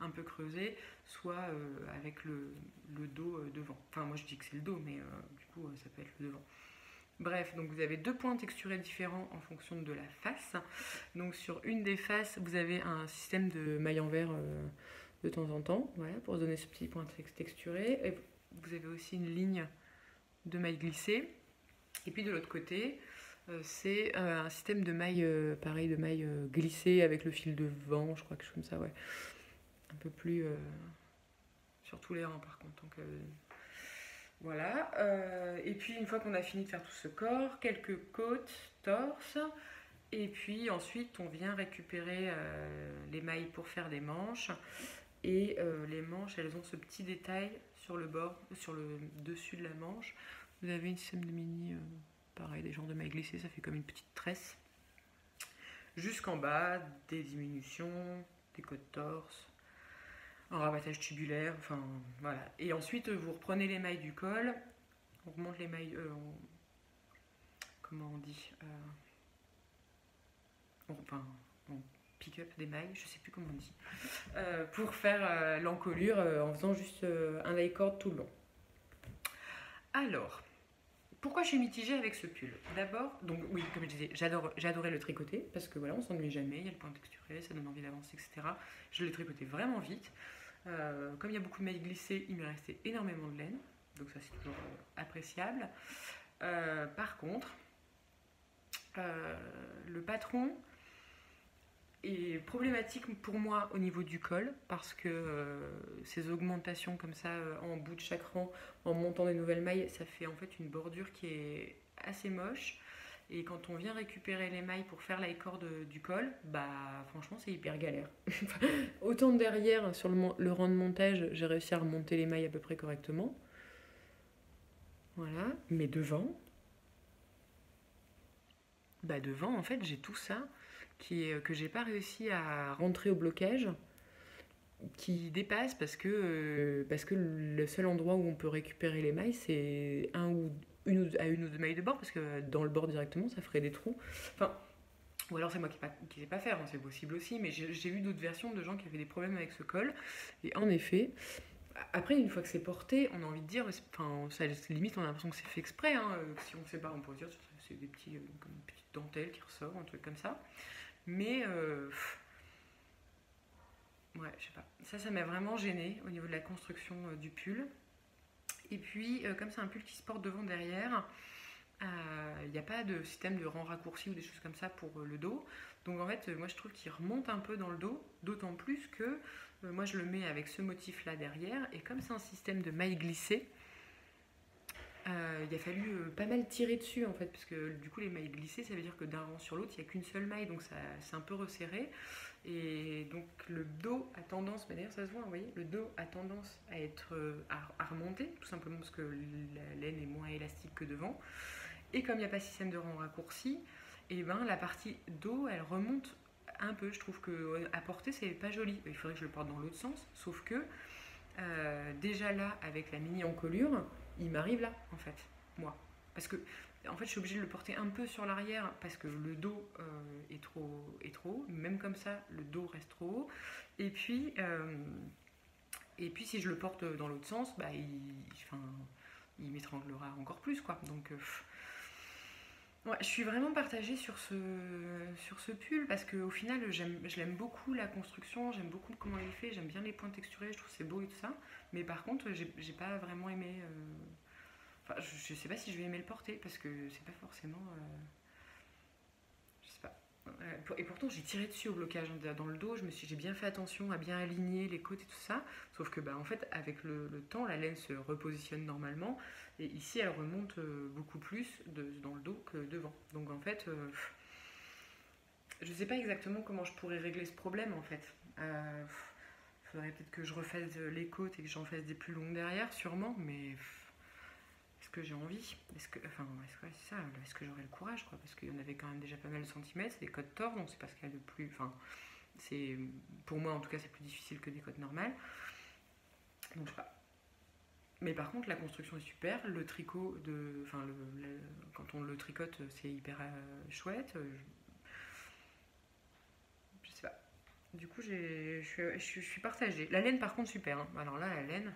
un peu creusée, soit avec le dos devant. Enfin, moi je dis que c'est le dos, mais du coup, ça peut être le devant. Bref, donc vous avez 2 points texturés différents en fonction de la face. Donc sur une des faces, vous avez un système de maille en verre de temps en temps, voilà, pour donner ce petit point texturé. Et vous avez aussi une ligne de maille glissée. Et puis de l'autre côté, c'est un système de maille, pareil, de maille glissée avec le fil de vent, je crois, quelque chose comme ça, ouais. Un peu plus sur tous les rangs par contre. Donc, voilà, et puis une fois qu'on a fini de faire tout ce corps, quelques côtes, torse, et puis ensuite on vient récupérer les mailles pour faire des manches, et les manches, elles ont ce petit détail sur le bord, sur le dessus de la manche. Vous avez une système de mini, pareil, des genres de mailles glissées, ça fait comme une petite tresse. Jusqu'en bas, des diminutions, des côtes torse, un rabattage tubulaire, enfin voilà. Et ensuite vous reprenez les mailles du col, on remonte les mailles, comment on dit, enfin, on pick-up des mailles, je sais plus comment on dit, pour faire l'encolure en faisant juste un die-cord tout le long. Alors, pourquoi je suis mitigée avec ce pull? D'abord, donc oui, comme je disais, j'adorais le tricoter parce que voilà, on s'ennuie jamais, il y a le point texturé, ça donne envie d'avancer, etc. Je l'ai tricoté vraiment vite. Comme il y a beaucoup de mailles glissées, il m'est resté énormément de laine, donc ça c'est toujours appréciable. Par contre, le patron est problématique pour moi au niveau du col parce que ces augmentations comme ça en bout de chaque rang en montant des nouvelles mailles, ça fait en fait une bordure qui est assez moche, et quand on vient récupérer les mailles pour faire la corde du col, bah franchement c'est hyper galère. Autant derrière sur le rang de montage, j'ai réussi à remonter les mailles à peu près correctement, voilà, mais devant, bah devant en fait j'ai tout ça que j'ai pas réussi à rentrer au blocage, qui dépasse parce que le seul endroit où on peut récupérer les mailles, c'est une ou deux mailles de bord, parce que dans le bord directement, ça ferait des trous. Enfin, ou alors c'est moi qui sais pas faire, hein, c'est possible aussi, mais j'ai vu d'autres versions de gens qui avaient des problèmes avec ce col. Et en effet, après, une fois que c'est porté, on a envie de dire, enfin, ça, limite, on a l'impression que c'est fait exprès. Hein, si on ne sait pas, on peut dire c'est des comme une petite dentelle qui ressort, un truc comme ça. Mais ouais, je sais pas. Ça m'a vraiment gênée au niveau de la construction du pull. Et puis, comme c'est un pull qui se porte devant derrière, il n'y a pas de système de rang raccourci ou des choses comme ça pour le dos. Donc en fait, moi je trouve qu'il remonte un peu dans le dos, d'autant plus que moi je le mets avec ce motif là derrière, et comme c'est un système de mailles glissées, il a fallu pas mal tirer dessus en fait, parce que du coup les mailles glissées, ça veut dire que d'un rang sur l'autre il n'y a qu'une seule maille, donc ça c'est un peu resserré, et donc le dos a tendance, mais d'ailleurs ça se voit, vous voyez, le dos a tendance à être à remonter, tout simplement parce que la laine est moins élastique que devant, et comme il n'y a pas de système de rang raccourci, et ben la partie dos elle remonte un peu. Je trouve que à porter c'est pas joli, il faudrait que je le porte dans l'autre sens, sauf que déjà là avec la mini encolure, il m'arrive là en fait, moi, parce que en fait je suis obligée de le porter un peu sur l'arrière parce que le dos est trop haut, même comme ça le dos reste trop haut, et puis si je le porte dans l'autre sens, bah il m'étranglera encore plus quoi, donc ouais, je suis vraiment partagée sur ce pull parce qu'au final, je l'aime beaucoup la construction, j'aime beaucoup comment il est fait, j'aime bien les points texturés, je trouve que c'est beau et tout ça. Mais par contre, j'ai pas vraiment aimé. Enfin, je sais pas si je vais aimer le porter parce que c'est pas forcément. Je sais pas. Et pourtant, j'ai tiré dessus au blocage dans le dos, j'ai bien fait attention à bien aligner les côtes et tout ça. Sauf que, bah, en fait, avec le temps, la laine se repositionne normalement. Et ici, elle remonte beaucoup plus dans le dos que devant. Donc, en fait, je sais pas exactement comment je pourrais régler ce problème, en fait. Faudrait peut-être que je refasse les côtes et que j'en fasse des plus longues derrière, sûrement, mais est-ce que j'ai envie? Est-ce que j'aurai le courage, quoi? Parce qu'il y en avait quand même déjà pas mal de centimètres, c'est des côtes tors, donc c'est pas ce qu'il y a de plus. Enfin, pour moi en tout cas, c'est plus difficile que des côtes normales. Donc je sais pas. Mais par contre, la construction est super, le tricot quand on le tricote, c'est hyper chouette. Je sais pas. Du coup, je suis partagée. La laine, par contre, super. Hein. Alors là, la laine,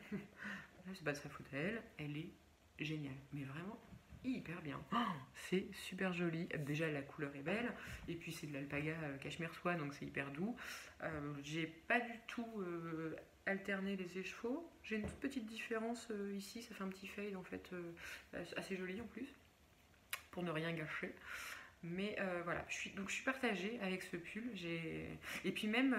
c'est pas de sa faute à elle. Elle est géniale. Mais vraiment hyper bien. Oh, c'est super joli. Déjà, la couleur est belle. Et puis, c'est de l'alpaga cachemire soie, donc c'est hyper doux. J'ai pas du tout alterné les écheveaux. J'ai une toute petite différence ici. Ça fait un petit fade, en fait, assez joli en plus, pour ne rien gâcher. Mais voilà, je suis partagée avec ce pull. Et puis même,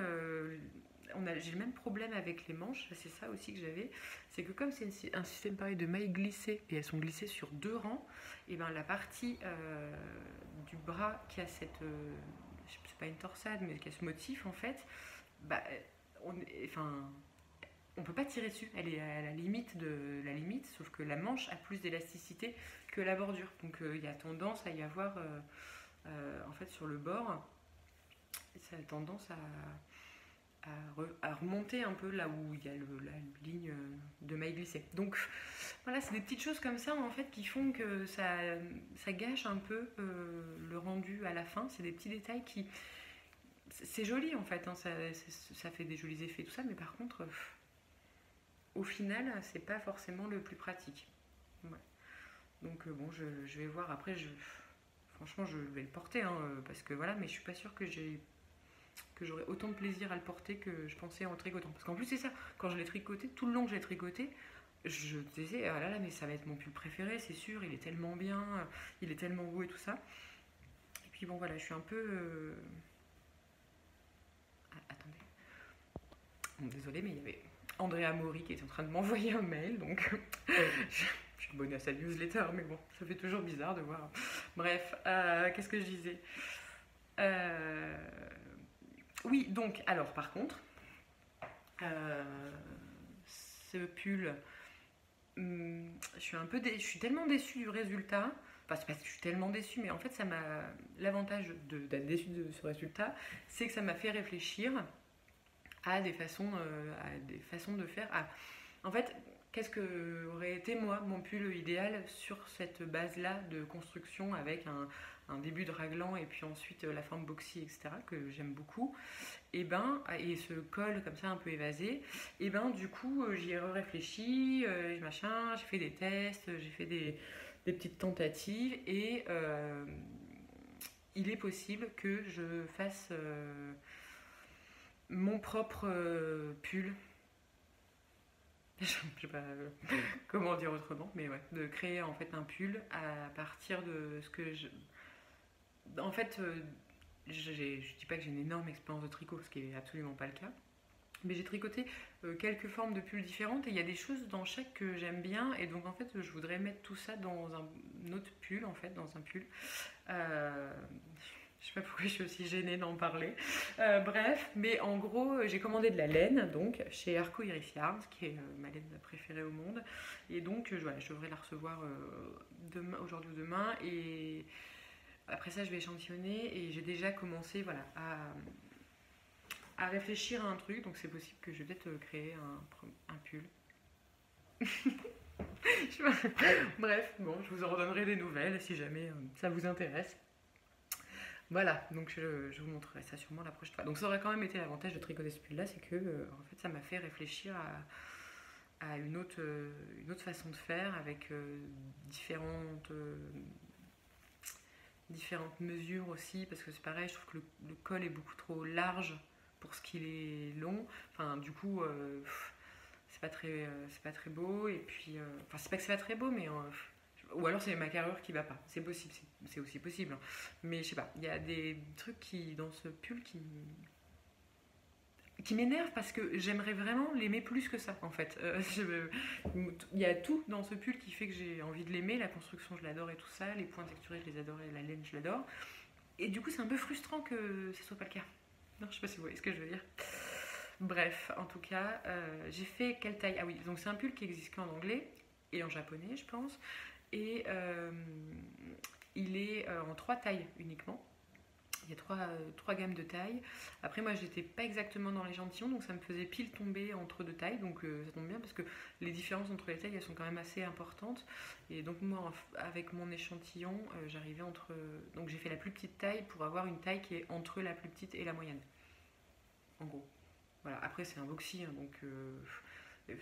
j'ai le même problème avec les manches. C'est ça aussi que j'avais. C'est que comme c'est un système pareil de mailles glissées, et elles sont glissées sur 2 rangs, et ben la partie du bras qui a cette... c'est pas une torsade, mais qui a ce motif en fait, bah, on peut pas tirer dessus. Elle est à la limite de la limite, sauf que la manche a plus d'élasticité que la bordure. Donc il y a tendance à y avoir... en fait sur le bord, ça a tendance à remonter un peu là où il y a la ligne de maille glissée. Donc voilà, c'est des petites choses comme ça en fait qui font que ça gâche un peu le rendu à la fin. C'est des petits détails qui... C'est joli en fait, hein, ça fait des jolis effets tout ça, mais par contre, au final, c'est pas forcément le plus pratique. Ouais. Donc bon, je vais voir après, franchement je vais le porter, hein, parce que voilà, mais je suis pas sûre que j'aurais autant de plaisir à le porter que je pensais en tricotant. Parce qu'en plus c'est ça, quand je l'ai tricoté, tout le long que j'ai tricoté, je me disais, ah là là, mais ça va être mon pull préféré, c'est sûr, il est tellement bien, il est tellement beau et tout ça. Et puis bon voilà, je suis un peu... attendez. Bon, désolée, mais il y avait Andrea Mori qui était en train de m'envoyer un mail, donc je suis abonnée à sa newsletter, mais bon, ça fait toujours bizarre de voir. Bref, qu'est-ce que je disais Oui, donc, alors par contre, ce pull, je suis tellement déçue du résultat. Enfin, c'est parce que je suis tellement déçue, mais en fait, l'avantage d'être déçue de ce résultat, c'est que ça m'a fait réfléchir à des façons de faire. En fait, qu'est-ce que aurait été moi mon pull idéal sur cette base-là de construction avec un début de raglan et puis ensuite la forme boxy, etc. que j'aime beaucoup. Et ce col comme ça un peu évasé. Et du coup, j'y ai réfléchi, machin, j'ai fait des tests, j'ai fait des petites tentatives et il est possible que je fasse mon propre pull. Je sais pas comment dire autrement, mais ouais, de créer en fait un pull à partir de ce que je... En fait, je dis pas que j'ai une énorme expérience de tricot, ce qui est absolument pas le cas. Mais j'ai tricoté quelques formes de pulls différentes et il y a des choses dans chaque que j'aime bien et donc en fait je voudrais mettre tout ça dans un autre pull en fait, dans un pull. Je sais pas pourquoi je suis aussi gênée d'en parler. Bref, mais en gros j'ai commandé de la laine donc chez Arco Iris Yarns qui est ma laine préférée au monde et donc voilà, je devrais la recevoir aujourd'hui ou demain et après ça je vais échantillonner et j'ai déjà commencé voilà, à réfléchir à un truc, donc c'est possible que je vais peut-être créer un pull. Bref, bon, je vous en redonnerai des nouvelles si jamais ça vous intéresse. Voilà, donc je vous montrerai ça sûrement la prochaine fois. Donc ça aurait quand même été l'avantage de tricoter ce pull là, c'est que en fait ça m'a fait réfléchir à une autre façon de faire avec différentes mesures aussi, parce que c'est pareil, je trouve que le col est beaucoup trop large pour ce qu'il est long. Enfin, du coup, c'est pas très beau. Et puis, enfin, c'est pas que c'est pas très beau, mais ou alors c'est ma carrure qui va pas. C'est possible, c'est aussi possible. Hein. Mais je sais pas, il y a des trucs dans ce pull qui m'énerve parce que j'aimerais vraiment l'aimer plus que ça en fait. Il y a tout dans ce pull qui fait que j'ai envie de l'aimer, la construction je l'adore et tout ça, les points texturés je les adore et la laine je l'adore. Et du coup c'est un peu frustrant que ce soit pas le cas. Non, je sais pas si vous voyez ce que je veux dire. Bref, en tout cas, j'ai fait quelle taille? Ah oui, donc c'est un pull qui existe qu'en anglais et en japonais je pense. Et il est en 3 tailles uniquement. Il y a trois gammes de tailles. Après, moi, j'étais pas exactement dans l'échantillon, donc ça me faisait pile tomber entre 2 tailles. Donc ça tombe bien parce que les différences entre les tailles, elles sont quand même assez importantes. Et donc moi, avec mon échantillon, j'arrivais entre... Donc j'ai fait la plus petite taille pour avoir une taille qui est entre la plus petite et la moyenne. En gros. Voilà. Après, c'est un boxy, hein, donc...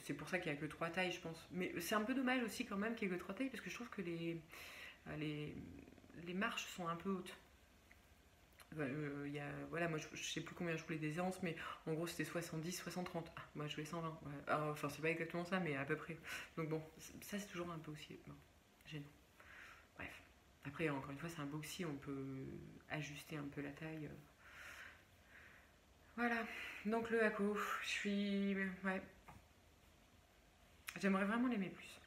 c'est pour ça qu'il n'y a que 3 tailles, je pense. Mais c'est un peu dommage aussi quand même qu'il n'y ait que 3 tailles parce que je trouve que les marches sont un peu hautes. Voilà, moi je sais plus combien je voulais des aisance, mais en gros c'était 70, 60, 30. Ah, moi je voulais 120. Ouais. Alors, enfin, c'est pas exactement ça, mais à peu près. Donc bon, ça c'est toujours un peu aussi gênant. Bref. Après, encore une fois, c'est un boxy, on peut ajuster un peu la taille. Voilà. Donc le hako, je suis. Ouais. J'aimerais vraiment l'aimer plus.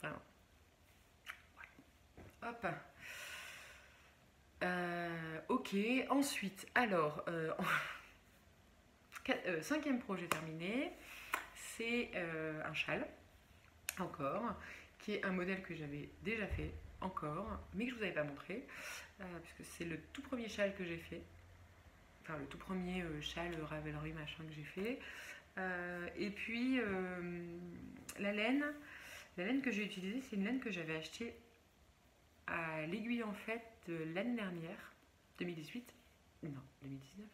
Vraiment. Ouais. Hop. Ok, ensuite, alors, 5e projet terminé, c'est un châle, encore, qui est un modèle que j'avais déjà fait, encore, mais que je ne vous avais pas montré, puisque c'est le tout premier châle que j'ai fait. enfin le tout premier châle Ravelry machin que j'ai fait. Et puis la laine que j'ai utilisée, c'est une laine que j'avais achetée à l'Aiguille en fait de l'année dernière, 2018. Non, 2019.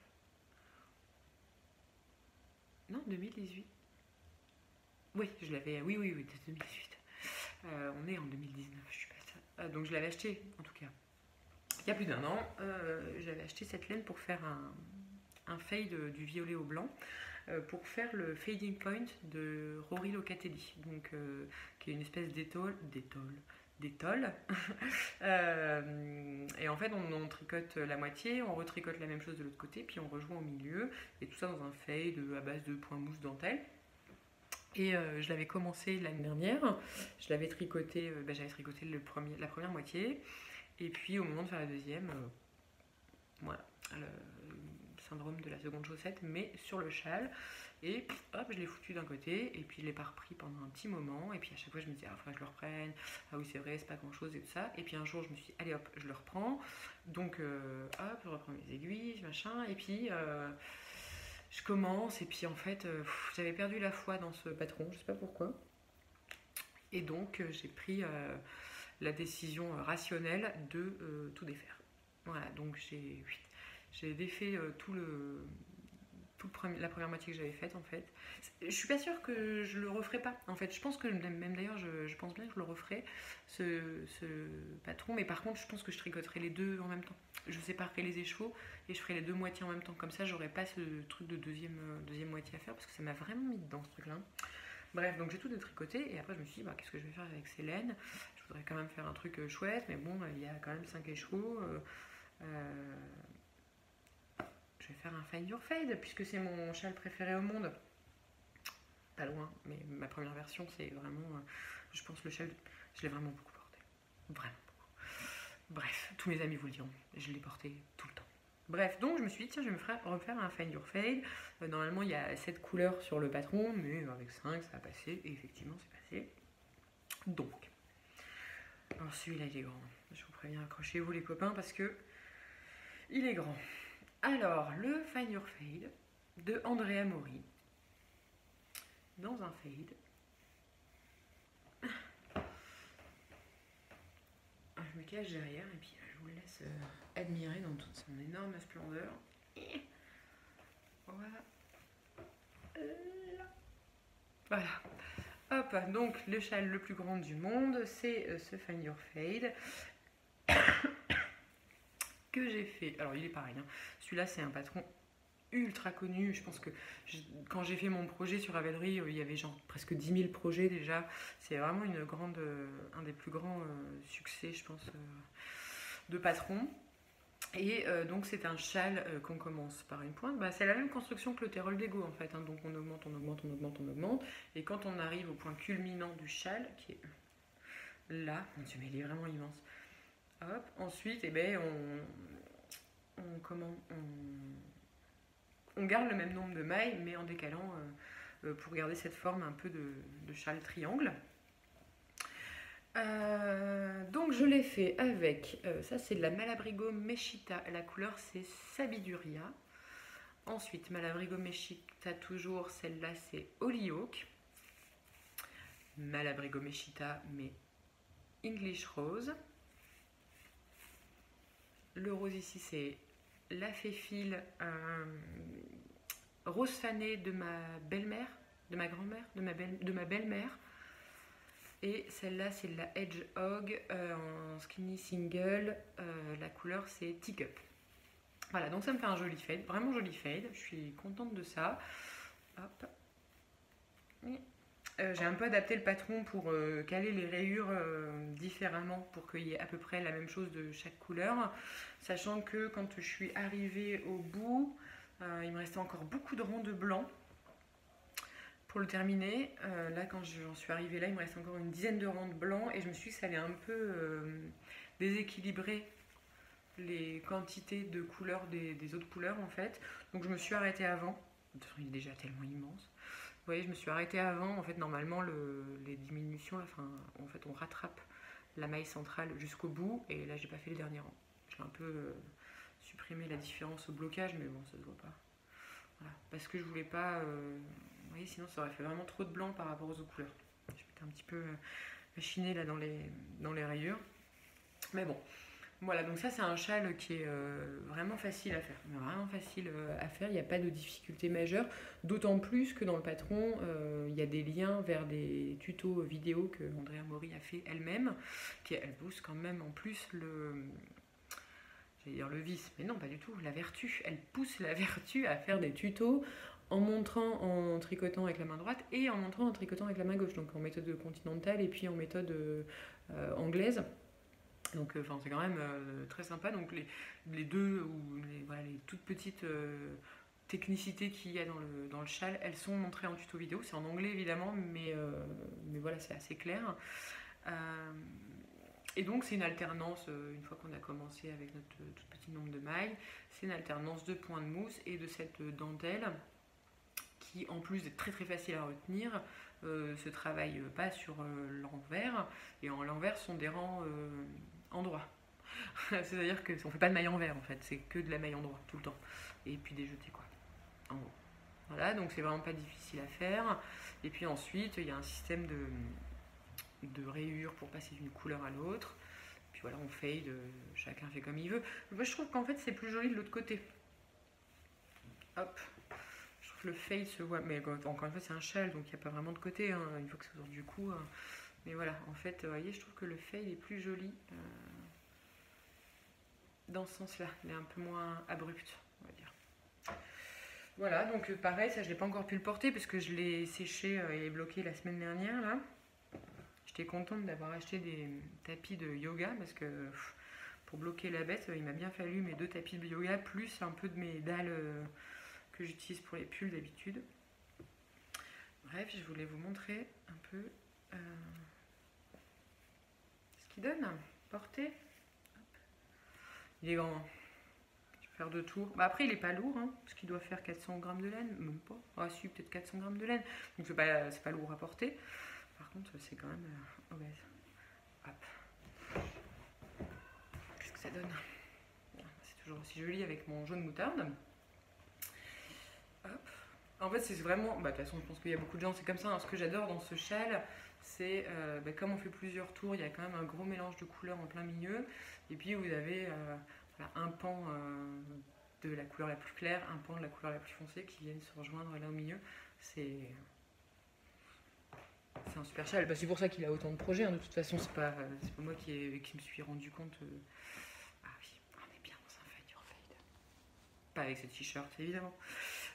Non, 2018. Oui, je l'avais. Oui, c'est 2018. On est en 2019, je suis pas ça. Donc je l'avais acheté, en tout cas. Il y a plus d'1 an, j'avais acheté cette laine pour faire un fade du violet au blanc, pour faire le fading point de Rory Locatelli, donc qui est une espèce d'étole. Et en fait on tricote la moitié, on retricote la même chose de l'autre côté, puis on rejoint au milieu, et tout ça dans un fade à base de point mousse dentelle. Et je l'avais commencé l'année dernière, je l'avais tricoté, j'avais tricoté la première moitié, et puis au moment de faire la deuxième, voilà, le syndrome de la seconde chaussette, mais sur le châle. Et hop, je l'ai foutu d'un côté, et puis je l'ai pas repris pendant un petit moment, et puis à chaque fois je me disais, ah, faudrait que je le reprenne, ah oui c'est vrai, c'est pas grand chose et tout ça. Et puis un jour je me suis dit, allez hop, je le reprends, donc hop, je reprends mes aiguilles, machin, et puis je commence, et puis en fait, j'avais perdu la foi dans ce patron, je sais pas pourquoi. Et donc j'ai pris la décision rationnelle de tout défaire. Voilà, donc j'ai défait la première moitié que j'avais faite en fait. Je suis pas sûre que je le referai pas. En fait, je pense que même d'ailleurs, je pense bien que je le referai ce patron, mais par contre, je pense que je tricoterai les deux en même temps. Je séparerai les écheveaux et je ferai les deux moitiés en même temps. Comme ça, j'aurai pas ce truc de deuxième moitié à faire parce que ça m'a vraiment mis dedans ce truc-là. Bref, donc j'ai tout détricoté et après je me suis dit, qu'est-ce que je vais faire avec ces laines? Je voudrais quand même faire un truc chouette, mais bon, il y a quand même 5 écheveaux. Je vais faire un Find Your Fade puisque c'est mon châle préféré au monde. Pas loin, mais ma première version, c'est vraiment, je pense, le châle, je l'ai vraiment beaucoup porté. Vraiment beaucoup. Bref, tous mes amis vous le diront, je l'ai porté tout le temps. Bref, donc je me suis dit, tiens, je vais me refaire un Find Your Fade. Normalement, il y a 7 couleurs sur le patron, mais avec 5, ça a passé, et effectivement, c'est passé. Donc, alors celui-là, il est grand. Je vous préviens, accrochez-vous les copains, parce que il est grand. Alors, le Find Your Fade de Andrea Mori. Dans un fade. Je me cache derrière et puis je vous laisse admirer dans toute son énorme splendeur. Voilà. Voilà. Hop, donc le châle le plus grand du monde, c'est ce Find Your Fade que j'ai fait. Alors il est pareil, hein. Celui-là c'est un patron ultra connu. Je pense que quand j'ai fait mon projet sur Ravelry, il y avait genre presque 10 000 projets déjà. C'est vraiment un des plus grands succès, je pense, de patron. Et donc c'est un châle qu'on commence par une pointe. C'est la même construction que le terol d'Ego en fait, hein. Donc on augmente, on augmente, on augmente, on augmente. Et quand on arrive au point culminant du châle, qui est là, mon Dieu, mais il est vraiment immense. Hop, ensuite, on garde le même nombre de mailles, mais en décalant pour garder cette forme un peu de châle triangle. Donc je l'ai fait avec, ça c'est de la Malabrigo Meshita, la couleur c'est Sabiduria. Ensuite Malabrigo Meshita toujours, celle-là c'est Holyoke. Malabrigo Meshita mais English Rose. Le rose ici c'est la Féfile rose fanée de ma belle-mère, de ma grand-mère, de ma belle-mère. Et celle-là, c'est de la Hedgehog en skinny single. La couleur, c'est Teacup. Voilà, donc ça me fait un joli fade, vraiment joli fade. Je suis contente de ça. Hop. J'ai un peu adapté le patron pour caler les rayures différemment pour qu'il y ait à peu près la même chose de chaque couleur. Sachant que quand je suis arrivée au bout, il me restait encore beaucoup de rangs de blanc. Pour le terminer, là quand j'en suis arrivée là, il me reste encore une dizaine de rangs de blanc et je me suis dit que ça allait un peu déséquilibrer les quantités de couleurs des autres couleurs en fait. Donc je me suis arrêtée avant. De toute façon, il est déjà tellement immense. Vous voyez, je me suis arrêtée avant. En fait, normalement, les diminutions, en fait, on rattrape la maille centrale jusqu'au bout et là, j'ai pas fait le dernier rang. J'ai un peu supprimer la différence au blocage, mais bon, ça se voit pas. Voilà, parce que je voulais pas... vous voyez, sinon ça aurait fait vraiment trop de blanc par rapport aux autres couleurs. Je m'étais un petit peu machinée là dans les rayures. Mais bon, voilà, donc ça c'est un châle qui est vraiment facile à faire. Vraiment facile à faire, il n'y a pas de difficulté majeure. D'autant plus que dans le patron, il y a des liens vers des tutos vidéo que Andrea Mori a fait elle-même, elle pousse quand même en plus j'allais dire le vice, mais non, pas du tout, la vertu. Elle pousse la vertu à faire des tutos en montrant en tricotant avec la main droite et en montrant en tricotant avec la main gauche, donc en méthode continentale et puis en méthode anglaise. Donc c'est quand même très sympa. Donc les deux, ou les toutes petites technicités qu'il y a dans le châle, elles sont montrées en tuto vidéo. C'est en anglais évidemment, mais voilà, c'est assez clair. Et donc c'est une alternance, une fois qu'on a commencé avec notre tout petit nombre de mailles, c'est une alternance de points de mousse et de cette dentelle qui, en plus d'être très très facile à retenir, se travaille pas sur l'envers, et en l'envers sont des rangs endroits. C'est-à-dire qu'on ne fait pas de maille envers en fait, c'est que de la maille endroit tout le temps. Et puis des jetés quoi, en haut. Voilà, donc c'est vraiment pas difficile à faire. Et puis ensuite, il y a un système de rayures pour passer d'une couleur à l'autre. Puis voilà, on fade, chacun fait comme il veut. Moi je trouve qu'en fait c'est plus joli de l'autre côté. Hop, je trouve que le fade se voit, mais encore une fois c'est un châle, donc il n'y a pas vraiment de côté, hein, une fois que c'est autour du cou. Mais voilà, en fait, vous voyez, je trouve que le fade est plus joli dans ce sens-là. Il est un peu moins abrupt, on va dire. Voilà, donc pareil, ça je n'ai pas encore pu le porter parce que je l'ai séché et bloqué la semaine dernière, là. J'étais contente d'avoir acheté des tapis de yoga parce que pour bloquer la bête, il m'a bien fallu mes 2 tapis de yoga plus un peu de mes dalles que j'utilise pour les pulls d'habitude. Bref, je voulais vous montrer un peu ce qu'il donne. Porté. Il est grand. Je vais faire 2 tours. Bah après, il n'est pas lourd, hein, parce qu'il doit faire 400 grammes de laine. Même pas. Ah si, peut-être 400 grammes de laine. Donc c'est pas lourd à porter. Par contre, c'est quand même obèse. Hop. Qu'est-ce que ça donne? C'est toujours aussi joli avec mon jaune moutarde. Hop. En fait, c'est vraiment... de toute façon, je pense qu'il y a beaucoup de gens, c'est comme ça. Hein. Ce que j'adore dans ce châle, c'est comme on fait plusieurs tours, il y a quand même un gros mélange de couleurs en plein milieu. Et puis, vous avez un pan de la couleur la plus claire, un pan de la couleur la plus foncée qui viennent se rejoindre là au milieu. C'est un super châle. C'est pour ça qu'il a autant de projets. Hein. De toute façon, c'est pas moi qui me suis rendu compte. Ah oui, on est bien dans un fade your fade. Pas avec cette t-shirt, évidemment.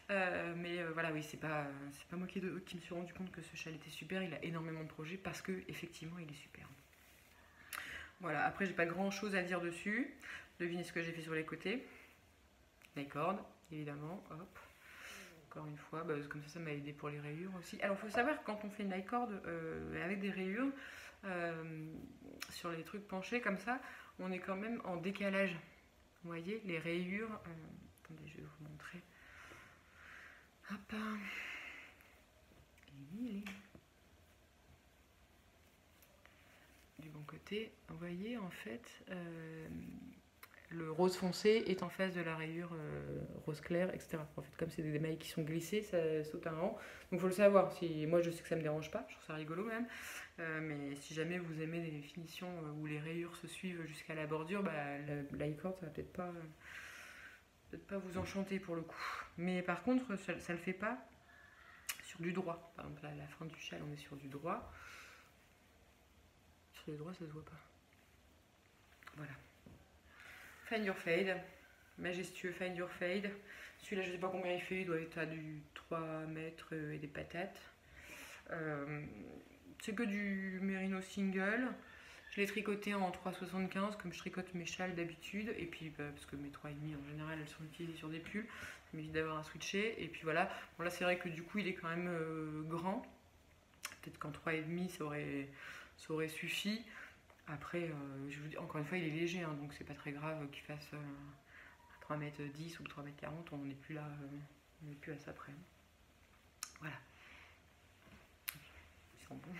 Mais voilà, oui, c'est pas moi qui me suis rendu compte que ce châle était super. Il a énormément de projets parce que effectivement, il est super. Voilà. Après, j'ai pas grand chose à dire dessus. Devinez ce que j'ai fait sur les côtés. Les cordes, évidemment. Hop. Encore une fois, comme ça m'a aidé pour les rayures aussi. Alors, il faut savoir que quand on fait une high cord avec des rayures sur les trucs penchés comme ça, on est quand même en décalage. Vous voyez, les rayures. Attendez, je vais vous montrer. Hop. Du bon côté, vous voyez, en fait, le rose foncé est en face de la rayure rose clair, etc. En fait, comme c'est des mailles qui sont glissées, ça saute un rang. Donc, il faut le savoir. Moi, je sais que ça ne me dérange pas. Je trouve ça rigolo même. Mais si jamais vous aimez des finitions où les rayures se suivent jusqu'à la bordure, la high-cord, ça va peut-être pas vous enchanter pour le coup. Mais par contre, ça ne le fait pas sur du droit. Par exemple, là, à la fin du châle, on est sur du droit. Sur le droit, ça se voit pas. Voilà. Find your fade. Majestueux Find your fade. Celui-là, je sais pas combien il fait. Il doit être à du 3 mètres et des patates. C'est que du merino single. Je l'ai tricoté en 3,75 comme je tricote mes châles d'habitude. Et puis, parce que mes 3,5 en général, elles sont utilisées sur des pulls. Ça m'évite d'avoir à switcher. Et puis voilà. Bon, là, c'est vrai que du coup, il est quand même grand. Peut-être qu'en 3,5, ça aurait suffi. Après, je vous dis, encore une fois, il est léger. Hein, donc, c'est pas très grave qu'il fasse 3,10 m ou 3,40 m. On n'est plus là. On n'est plus à ça près. Voilà. Ils sont bons.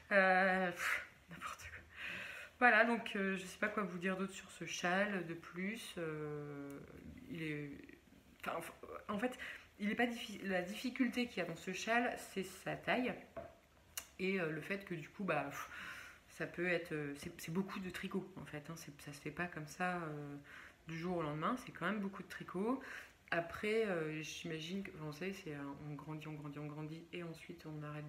N'importe quoi. Voilà, donc je sais pas quoi vous dire d'autre sur ce châle de plus. Il est. Enfin, en fait, il est pas la difficulté qu'il y a dans ce châle, c'est sa taille et le fait que du coup, bah, ça peut être. C'est beaucoup de tricot en fait. Hein, ça se fait pas comme ça du jour au lendemain. C'est quand même beaucoup de tricot. Après, j'imagine que, vous savez, on grandit, on grandit, on grandit, et ensuite on arrête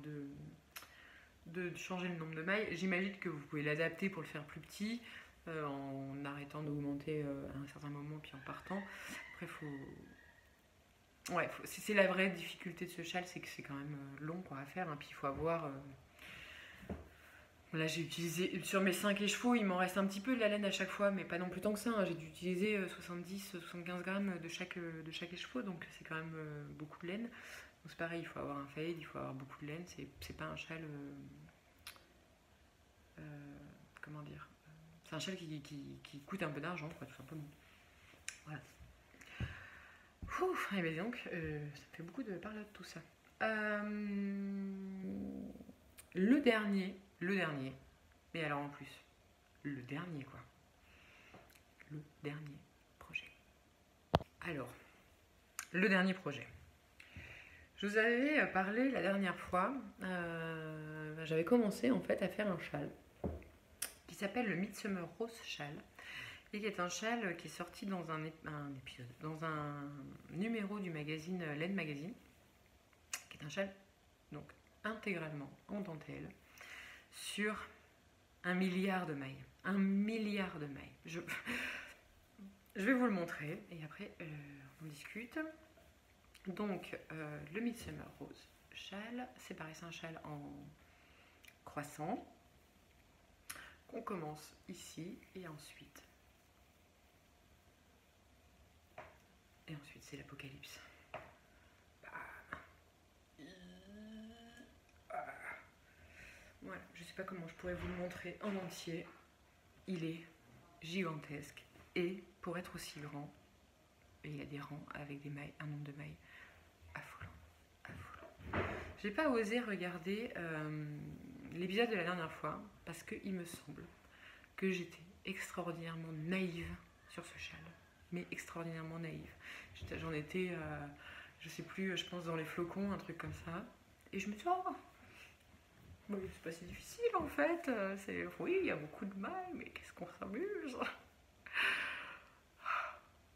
de changer le nombre de mailles. J'imagine que vous pouvez l'adapter pour le faire plus petit, en arrêtant d'augmenter à un certain moment, puis en partant. Après, c'est la vraie difficulté de ce châle, c'est que c'est quand même long quoi, à faire, hein. Puis il faut avoir... Là, j'ai utilisé, sur mes 5 chevaux, il m'en reste un petit peu de la laine à chaque fois, mais pas non plus tant que ça, hein. J'ai dû utiliser 70-75 grammes de chaque écheveau, donc c'est quand même beaucoup de laine. Donc c'est pareil, il faut avoir un fade, il faut avoir beaucoup de laine. C'est pas un châle... comment dire, c'est un châle qui coûte un peu d'argent, quoi, tout simplement. Voilà. Et bien donc, ça fait beaucoup de parler de tout ça. Le dernier, mais alors en plus, le dernier quoi. Le dernier projet. Alors, le dernier projet. Je vous avais parlé la dernière fois, j'avais commencé en fait à faire un châle qui s'appelle le Midsummer Rose Châle et qui est un châle qui est sorti dans un épisode, dans un numéro du magazine Laine Magazine, qui est un châle donc intégralement en dentelle sur 1 milliard de mailles. 1 milliard de mailles. Je vais vous le montrer et après on discute. Donc le Midsummer Rose Châle, c'est pareil, c'est un châle en croissant. On commence ici et ensuite c'est l'apocalypse. Voilà, je sais pas comment je pourrais vous le montrer en entier. Il est gigantesque et pour être aussi grand, il y a des rangs avec des mailles, un nombre de mailles affolant. J'ai pas osé regarder l'épisode de la dernière fois parce qu'il me semble que j'étais extraordinairement naïve sur ce châle, mais extraordinairement naïve. J'en étais, je sais plus, je pense dans les flocons, un truc comme ça, et je me dis oh, c'est pas si difficile en fait. Oui, il y a beaucoup de mailles, mais qu'est-ce qu'on s'amuse.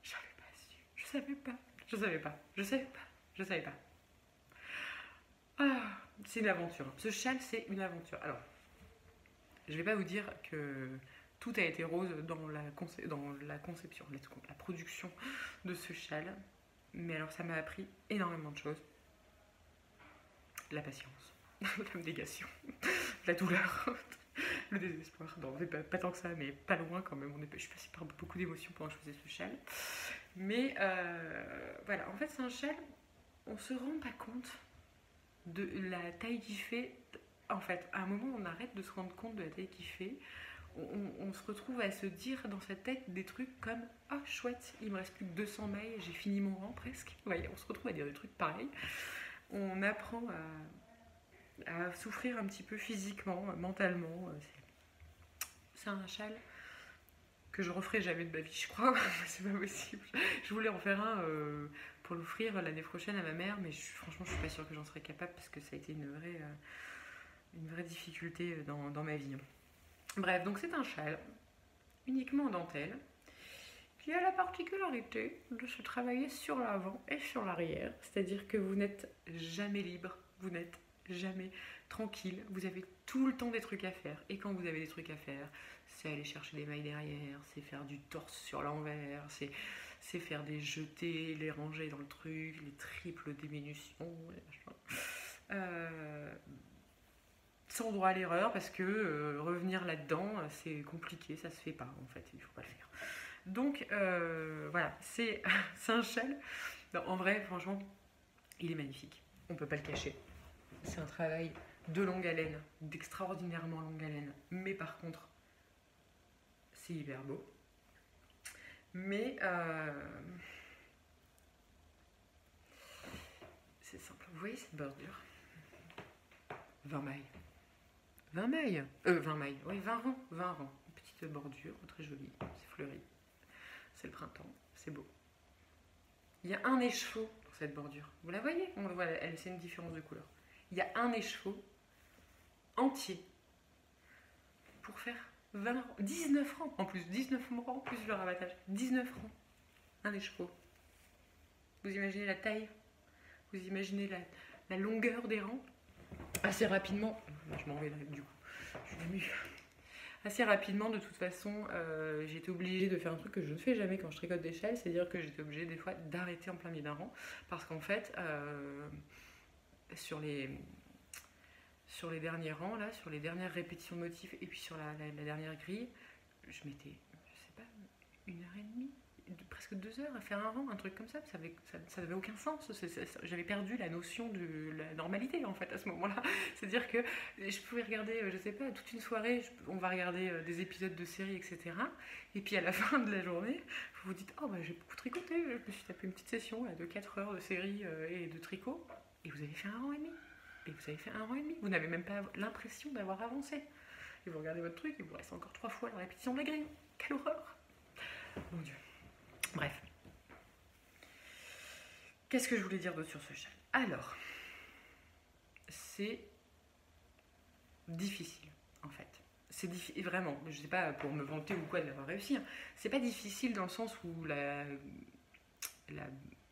J'avais pas su, je savais pas. Ah, c'est une aventure. Ce châle, c'est une aventure. Alors, je vais pas vous dire que tout a été rose dans la conception, la production de ce châle, mais alors ça m'a appris énormément de choses. La patience, l'abnégation, la douleur, le désespoir. Non, pas tant que ça, mais pas loin quand même. Je suis passée par beaucoup d'émotions pendant que je faisais ce châle. Mais voilà, en fait, c'est un châle, on se rend pas compte de la taille qu'il fait. En fait, à un moment, on arrête de se rendre compte de la taille qu'il fait. On se retrouve à se dire dans sa tête des trucs comme « Ah, chouette, il me reste plus que 200 mailles, j'ai fini mon rang presque. » Vous voyez, on se retrouve à dire des trucs pareils. On apprend à souffrir un petit peu physiquement, mentalement. C'est un châle que je referai jamais de ma vie, je crois. C'est pas possible. Je voulais en faire un pour l'offrir l'année prochaine à ma mère, mais franchement, je suis pas sûre que j'en serais capable parce que ça a été une vraie difficulté dans ma vie. Bref, donc c'est un châle uniquement en dentelle qui a la particularité de se travailler sur l'avant et sur l'arrière, c'est-à-dire que vous n'êtes jamais libre, vous n'êtes jamais tranquille, vous avez tout le temps des trucs à faire, et quand vous avez des trucs à faire, c'est aller chercher des mailles derrière, c'est faire du torse sur l'envers, c'est faire des jetés, les ranger dans le truc, les triples diminutions, sans droit à l'erreur, parce que revenir là-dedans, c'est compliqué, ça se fait pas en fait, il faut pas le faire. Donc voilà, c'est un châle. En vrai, franchement, il est magnifique, on peut pas le cacher. C'est un travail de longue haleine, d'extraordinairement longue haleine, mais par contre, c'est hyper beau. Mais c'est simple. Vous voyez cette bordure ? 20 mailles. 20 mailles. 20 mailles. Oui, 20 rangs. 20 rangs. Une petite petite bordure, très jolie, c'est fleuri. C'est le printemps, c'est beau. Il y a un écheveau dans cette bordure. Vous la voyez? On le voit, c'est une différence de couleur. Il y a un écheveau entier pour faire 19 francs en plus. 19 francs plus le rabattage. 19 francs. Un écheveau. Vous imaginez la taille? Vous imaginez la longueur des rangs? Assez rapidement, je m'en vais du coup, je suis émue. Assez rapidement, de toute façon, j'ai été obligée de faire un truc que je ne fais jamais quand je tricote des châles, c'est-à-dire que j'étais obligée des fois d'arrêter en plein milieu d'un rang, parce qu'en fait, sur les derniers rangs, là, sur les dernières répétitions de motifs, et puis sur la dernière grille, je mettais, je sais pas, 1h30, presque 2 heures à faire un rang, un truc comme ça, ça n'avait aucun sens. J'avais perdu la notion de la normalité en fait à ce moment-là. C'est-à-dire que je pouvais regarder, je sais pas, toute une soirée, on va regarder des épisodes de séries, etc. Et puis à la fin de la journée, vous vous dites, oh bah j'ai beaucoup tricoté, je me suis tapé une petite session là, de 4 heures de série et de tricot, et vous avez fait un rang et demi. Et vous avez fait un rang et demi. Vous n'avez même pas l'impression d'avoir avancé. Et vous regardez votre truc, et vous reste encore 3 fois la répétition de la grille. Quelle horreur! Mon Dieu. Bref. Qu'est-ce que je voulais dire d'autre sur ce châle? Alors, c'est difficile, en fait. C'est difficile, vraiment. Je sais pas pour me vanter ou quoi de l'avoir réussi. Hein. C'est pas difficile dans le sens où la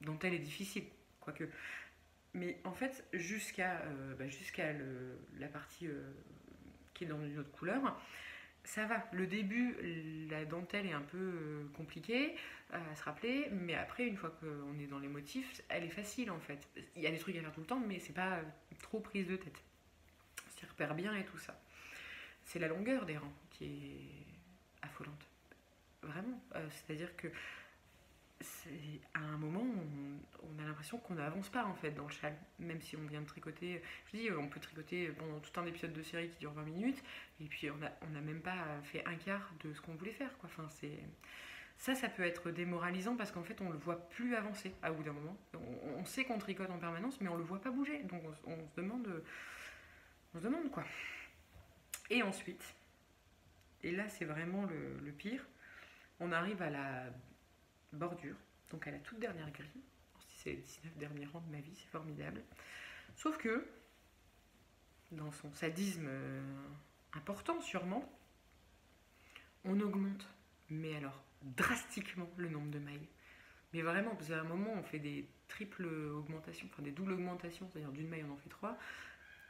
dentelle est difficile, quoique. Mais en fait, jusqu'à la partie qui est dans une autre couleur, ça va. Le début, la dentelle est un peu compliquée à se rappeler, mais après, une fois qu'on est dans les motifs, elle est facile en fait. Il y a des trucs à faire tout le temps, mais c'est pas trop prise de tête. On s'y repère bien et tout ça. C'est la longueur des rangs qui est affolante. Vraiment. C'est-à-dire que à un moment, on a l'impression qu'on n'avance pas en fait dans le châle, même si on vient de tricoter. Je dis, on peut tricoter pendant tout un épisode de série qui dure 20 minutes, et puis on n'a même pas fait un quart de ce qu'on voulait faire, quoi. Enfin, ça peut être démoralisant parce qu'en fait, on le voit plus avancer à bout d'un moment. On sait qu'on tricote en permanence, mais on le voit pas bouger, donc on se demande quoi. Et ensuite, et là c'est vraiment le pire, on arrive à la bordure, donc à la toute dernière grille. Si c'est les 19 derniers rangs de ma vie, c'est formidable. Sauf que, dans son sadisme important sûrement, on augmente, mais alors drastiquement, le nombre de mailles. Mais vraiment, parce qu'à un moment, on fait des triples augmentations, enfin des doubles augmentations, c'est-à-dire d'une maille, on en fait 3,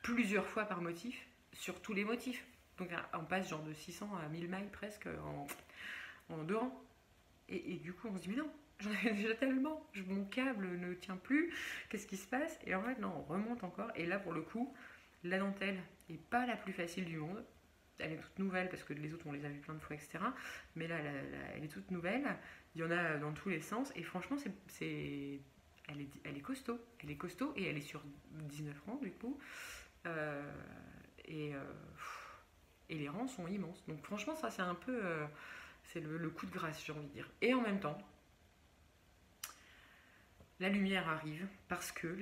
plusieurs fois par motif, sur tous les motifs. Donc on passe genre de 600 à 1000 mailles presque en 2 rangs. Et du coup, on se dit, mais non, j'en avais déjà tellement, mon câble ne tient plus, qu'est-ce qui se passe? Et en fait, non, on remonte encore. Et là, pour le coup, la dentelle n'est pas la plus facile du monde. Elle est toute nouvelle, parce que les autres, on les a vues plein de fois, etc. Mais là, elle est toute nouvelle. Il y en a dans tous les sens. Et franchement, elle est costaud. Elle est costaud et elle est sur 19 rangs, du coup. Et les rangs sont immenses. Donc franchement, ça, c'est un peu... c'est le coup de grâce, j'ai envie de dire. Et en même temps, la lumière arrive parce que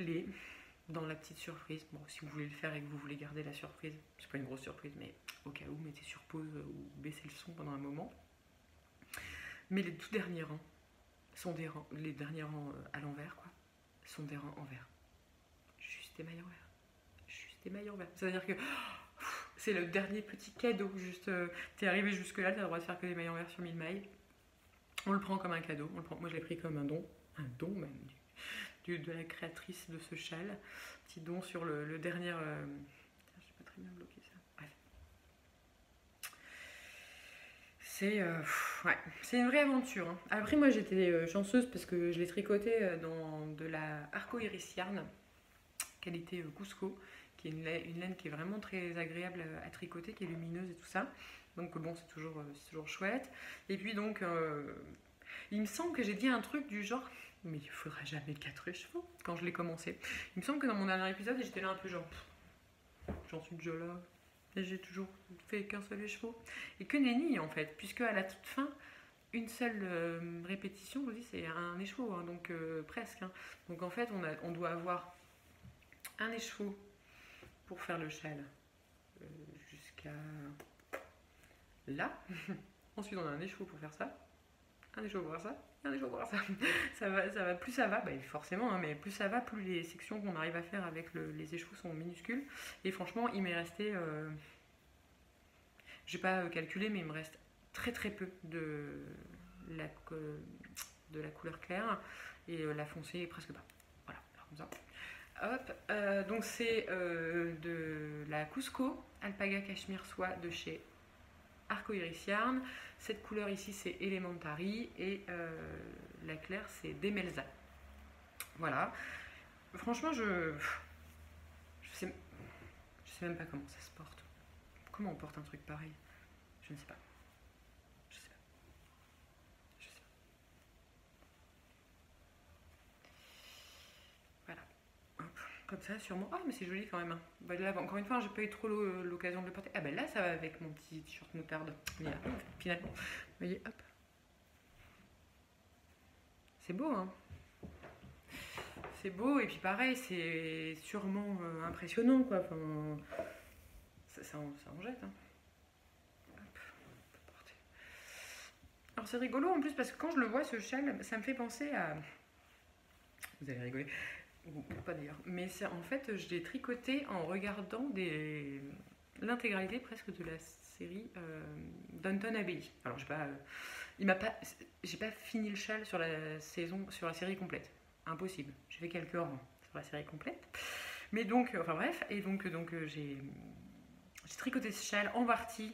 dans la petite surprise, bon, si vous voulez le faire et que vous voulez garder la surprise, c'est pas une grosse surprise, mais au cas où, mettez sur pause ou baissez le son pendant un moment. Mais les tout derniers rangs sont les derniers rangs à l'envers, quoi, sont des rangs en vert. Juste des mailles en vert. Juste des mailles en vert. C'est-à-dire que c'est le dernier petit cadeau. Juste, t'es arrivé jusque-là, t'as le droit de faire que des mailles en vert sur 1000 mailles. On le prend comme un cadeau. Moi, je l'ai pris comme un don même, de la créatrice de ce châle. Petit don sur le dernier... je sais pas très bien bloquer ça. Bref. C'est une vraie aventure. Hein. Après, moi, j'étais chanceuse parce que je l'ai tricoté dans de la Arco-Iris Yarn, qualité Cusco, qui est une laine qui est vraiment très agréable à tricoter, qui est lumineuse et tout ça. Donc bon, c'est toujours chouette. Et puis donc, il me semble que j'ai dit un truc du genre, mais il ne faudra jamais 4 écheveaux quand je l'ai commencé. Il me semble que dans mon dernier épisode, j'étais là un peu genre, j'en suis déjà là. Et j'ai toujours fait qu'un seul écheveau. Et que nenni en fait, puisque à la toute fin, une seule répétition, je vous dis, c'est un écheveau, hein, donc presque. Hein. Donc en fait, on doit avoir un écheveau pour faire le châle jusqu'à là. Ensuite, on a un écheveau pour faire ça, un écheveau pour faire ça, et un écheveau pour faire ça. Plus ça va, bah, forcément, hein, mais plus ça va, plus les sections qu'on arrive à faire avec les écheveaux sont minuscules. Et franchement, il m'est resté, j'ai pas calculé, mais il me reste très très peu la, de la couleur claire, et la foncée presque pas. Voilà, comme ça. Hop, donc c'est de la Cusco Alpaga Cashmere Soie de chez Arcoiris Yarn. Cette couleur ici c'est Elementary et la claire c'est Demelza. Voilà. Franchement je sais même pas comment ça se porte. Comment on porte un truc pareil? Je ne sais pas. Je sais pas. Je sais pas. Voilà. Hop. Comme ça, sûrement. Ah, mais c'est joli quand même. Hein. Bah, là, encore une fois, j'ai pas eu trop l'occasion de le porter. Ah, ben là, ça va avec mon petit t-shirt moutarde. Finalement. Vous voyez, hop. C'est beau, hein. C'est beau, et puis pareil, c'est sûrement impressionnant, quoi. Enfin, ça en jette, hein. Hop, on peut porter. Alors, c'est rigolo en plus, parce que quand je le vois, ce châle, ça me fait penser à. Vous allez rigoler. Ou pas d'ailleurs. Mais en fait, je l'ai tricoté en regardant l'intégralité presque de la série Downton Abbey. Alors, j'ai pas fini le châle sur la série complète. Impossible. J'ai fait quelques rangs sur la série complète. Mais donc, enfin bref, et donc j'ai tricoté ce châle en partie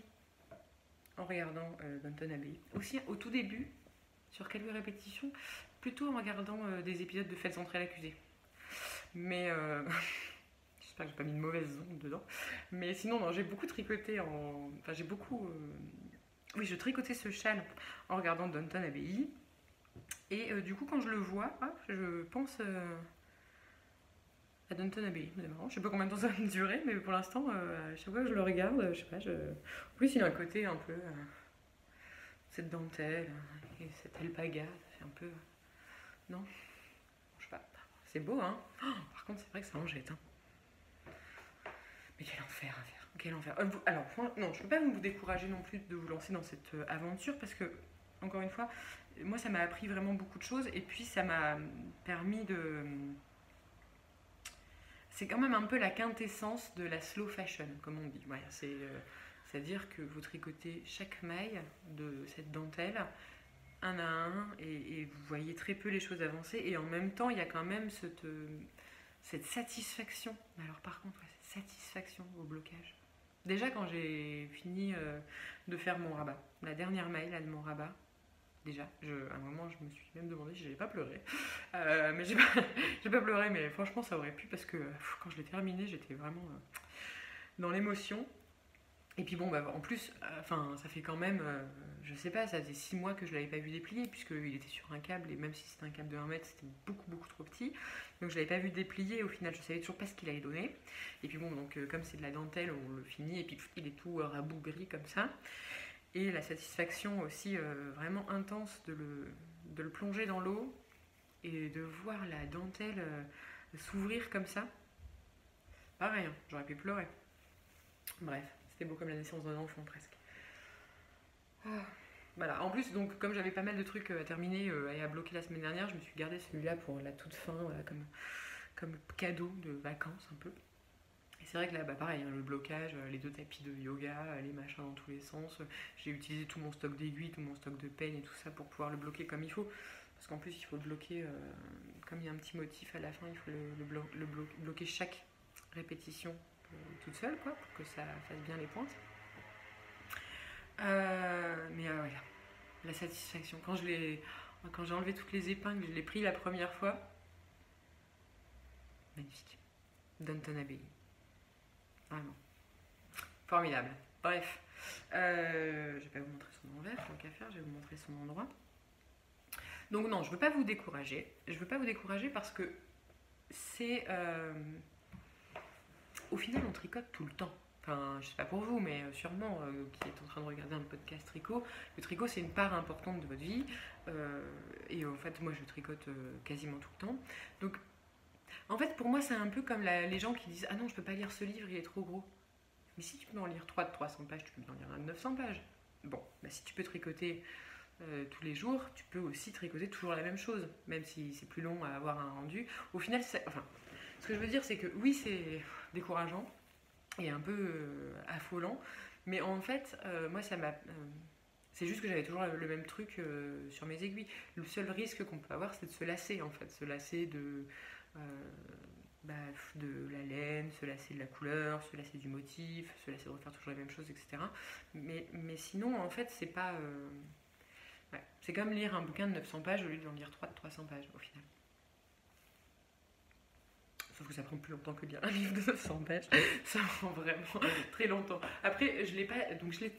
en regardant Downton Abbey. Aussi, au tout début, sur quelques répétitions, plutôt en regardant des épisodes de Faites entrer l'accusé. Mais j'espère que j'ai pas mis de mauvaise onde dedans. Mais sinon, non, j'ai beaucoup tricoté enfin, j'ai beaucoup. Oui, je tricotais ce châle en regardant Downton Abbey. Et du coup, quand je le vois, je pense à Downton Abbey. C'est marrant. Je sais pas combien de temps ça va me durer, mais pour l'instant, à chaque fois que je le regarde, je sais pas. En plus, il a un côté un peu. Cette dentelle et cette alpaga, ça fait un peu. Non? Je sais pas. C'est beau, hein? Oh, par contre, c'est vrai que ça en jette. Hein. Mais quel enfer à faire. Quel enfer. Alors, non, je peux pas vous décourager non plus de vous lancer dans cette aventure parce que, encore une fois, moi, ça m'a appris vraiment beaucoup de choses et puis ça m'a permis de. C'est quand même un peu la quintessence de la slow fashion, comme on dit. Ouais, c'est-à-dire que vous tricotez chaque maille de cette dentelle un à un et vous voyez très peu les choses avancer et en même temps il y a quand même cette satisfaction. Alors par contre, cette satisfaction au blocage. Déjà quand j'ai fini de faire mon rabat, la dernière maille là, de mon rabat, déjà, à un moment je me suis même demandé si j'allais pas pleurer. Mais j'ai pas pleuré, mais franchement ça aurait pu parce que quand je l'ai terminé j'étais vraiment dans l'émotion. Et puis bon, en plus, ça fait quand même, je sais pas, ça faisait 6 mois que je l'avais pas vu déplier, puisqu'il était sur un câble, et même si c'était un câble de 1 mètre, c'était beaucoup, beaucoup trop petit. Donc je l'avais pas vu déplier, au final, je savais toujours pas ce qu'il allait donner. Et puis bon, donc comme c'est de la dentelle, on le finit, et puis il est tout rabougri comme ça. Et la satisfaction aussi vraiment intense de le plonger dans l'eau, et de voir la dentelle s'ouvrir comme ça. Pareil, hein, j'aurais pu pleurer. Bref. C'était beau comme la naissance d'un enfant presque. Voilà. En plus, donc, comme j'avais pas mal de trucs à terminer et à bloquer la semaine dernière, je me suis gardé celui-là pour la toute fin, voilà, comme cadeau de vacances un peu. Et c'est vrai que là, pareil, hein, le blocage, les 2 tapis de yoga, les machins dans tous les sens. J'ai utilisé tout mon stock d'aiguilles, tout mon stock de peignes et tout ça pour pouvoir le bloquer comme il faut. Parce qu'en plus, il faut le bloquer, comme il y a un petit motif à la fin, il faut bloquer chaque répétition toute seule, quoi, pour que ça fasse bien les pointes. Mais voilà, la satisfaction. Quand j'ai enlevé toutes les épingles, je l'ai pris la première fois. Magnifique. Downton Abbey. Vraiment. Formidable. Bref. Je vais pas vous montrer son envers, tant qu'à faire, je vais vous montrer son endroit. Donc non, je veux pas vous décourager. Je veux pas vous décourager parce que c'est... Au final, on tricote tout le temps. Enfin, je sais pas pour vous, mais sûrement qui est en train de regarder un podcast tricot. Le tricot, c'est une part importante de votre vie. Et en fait, moi, je tricote quasiment tout le temps. Donc, en fait, pour moi, c'est un peu comme les gens qui disent « Ah non, je peux pas lire ce livre, il est trop gros. » Mais si tu peux en lire 3 de 300 pages, tu peux en lire un de 900 pages. bon, bah, si tu peux tricoter tous les jours, tu peux aussi tricoter toujours la même chose, même si c'est plus long à avoir un rendu. Au final, enfin, ce que je veux dire, c'est que oui, c'est décourageant et un peu affolant, mais en fait, moi, ça m'a... c'est juste que j'avais toujours le même truc sur mes aiguilles. Le seul risque qu'on peut avoir, c'est de se lasser, en fait. Se lasser euh, bah, de la laine, se lasser de la couleur, se lasser du motif, se lasser de refaire toujours les mêmes choses, etc. Mais sinon, en fait, c'est pas... ouais. C'est comme lire un bouquin de 900 pages au lieu d'en lire 3 de 300 pages, au final. Sauf que ça prend plus longtemps que de lire un livre de 900 pages. Ça prend vraiment très longtemps. Après, je l'ai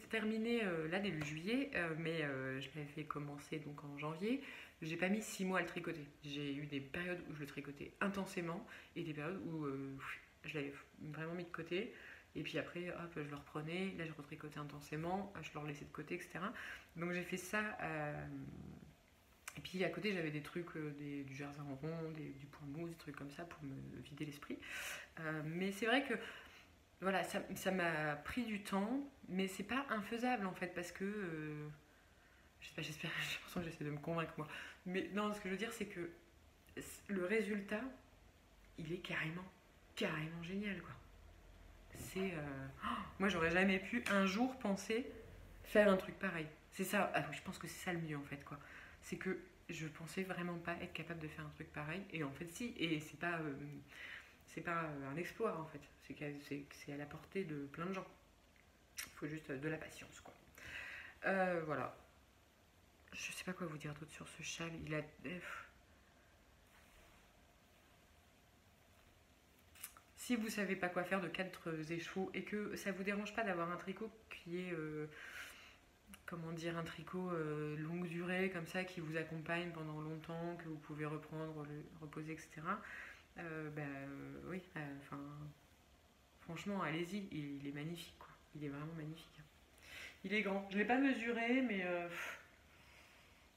terminé là début juillet, mais je l'avais fait commencer donc en janvier. J'ai pas mis 6 mois à le tricoter. J'ai eu des périodes où je le tricotais intensément et des périodes où je l'avais vraiment mis de côté. Et puis après, hop, je le reprenais. Là, je retricotais intensément. Je le relaissais de côté, etc. Donc j'ai fait ça. Et puis à côté, j'avais des trucs, du jersey en rond, du point mousse, des trucs comme ça pour me vider l'esprit. Mais c'est vrai que voilà, ça m'a pris du temps, mais c'est pas infaisable en fait, parce que je sais pas, j'espère, j'ai l'impression que j'essaie de me convaincre moi. Mais non, ce que je veux dire, c'est que le résultat, il est carrément génial quoi. C'est. Moi, j'aurais jamais pu un jour penser faire un truc pareil. C'est ça, je pense que c'est ça le mieux en fait quoi. C'est que je pensais vraiment pas être capable de faire un truc pareil, et en fait si, et c'est pas un exploit en fait, c'est à la portée de plein de gens. Il faut juste de la patience quoi. Voilà. Je sais pas quoi vous dire d'autre sur ce châle. Il a. Si vous savez pas quoi faire de 4 échevaux et que ça vous dérange pas d'avoir un tricot qui est comment dire, un tricot longue durée comme ça qui vous accompagne pendant longtemps, que vous pouvez reprendre, le reposer, etc. Oui, enfin, franchement, allez-y, il est magnifique, quoi. Il est vraiment magnifique. Il est grand. Je l'ai pas mesuré, mais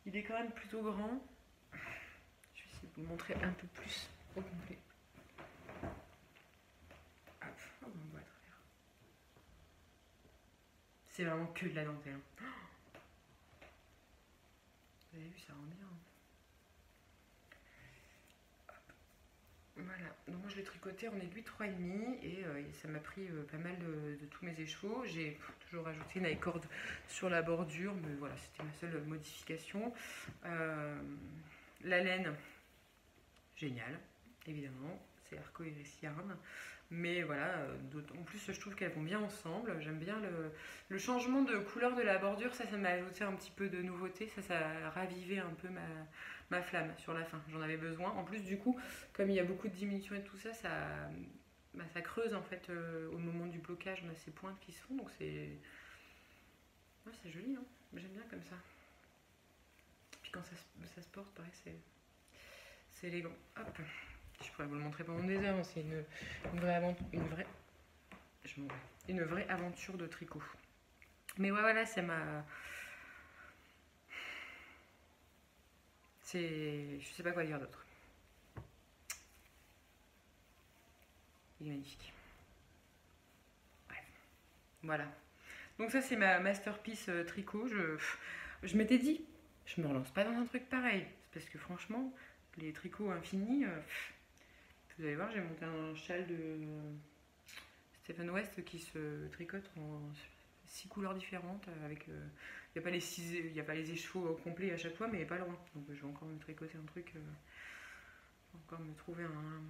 il est quand même plutôt grand. Je vais essayer de vous le montrer un peu plus au complet. Hop, on voit à travers. C'est vraiment que de la dentelle. Vous avez vu, ça rend bien. Voilà, donc moi je l'ai tricoté en aiguille 3,5 et ça m'a pris pas mal de tous mes écheveaux. J'ai toujours ajouté une corde sur la bordure, mais voilà, c'était ma seule modification. La laine, génial, évidemment, c'est Arco Iris Yarn. Mais voilà, en plus je trouve qu'elles vont bien ensemble. J'aime bien le changement de couleur de la bordure, ça m'a ajouté un petit peu de nouveauté, ça a ravivé un peu ma flamme sur la fin. J'en avais besoin. En plus du coup, comme il y a beaucoup de diminution et tout ça, ça creuse en fait au moment du blocage, on a ces pointes qui se font, donc c'est joli, hein. J'aime bien comme ça. Puis quand ça se porte, pareil, c'est élégant. Hop. Je pourrais vous le montrer pendant des heures, c'est une vraie aventure de tricot. Mais ouais, voilà, ça m'a... Je sais pas quoi dire d'autre. Il est magnifique. Bref. Voilà. Donc ça, c'est ma masterpiece tricot. Je m'étais dit, je me relance pas dans un truc pareil. Parce que franchement, les tricots infinis... vous allez voir, j'ai monté un châle de Stephen West qui se tricote en 6 couleurs différentes. Avec, il n'y a pas les écheveaux complets à chaque fois, mais pas loin. Donc je vais encore me tricoter un truc, encore me trouver un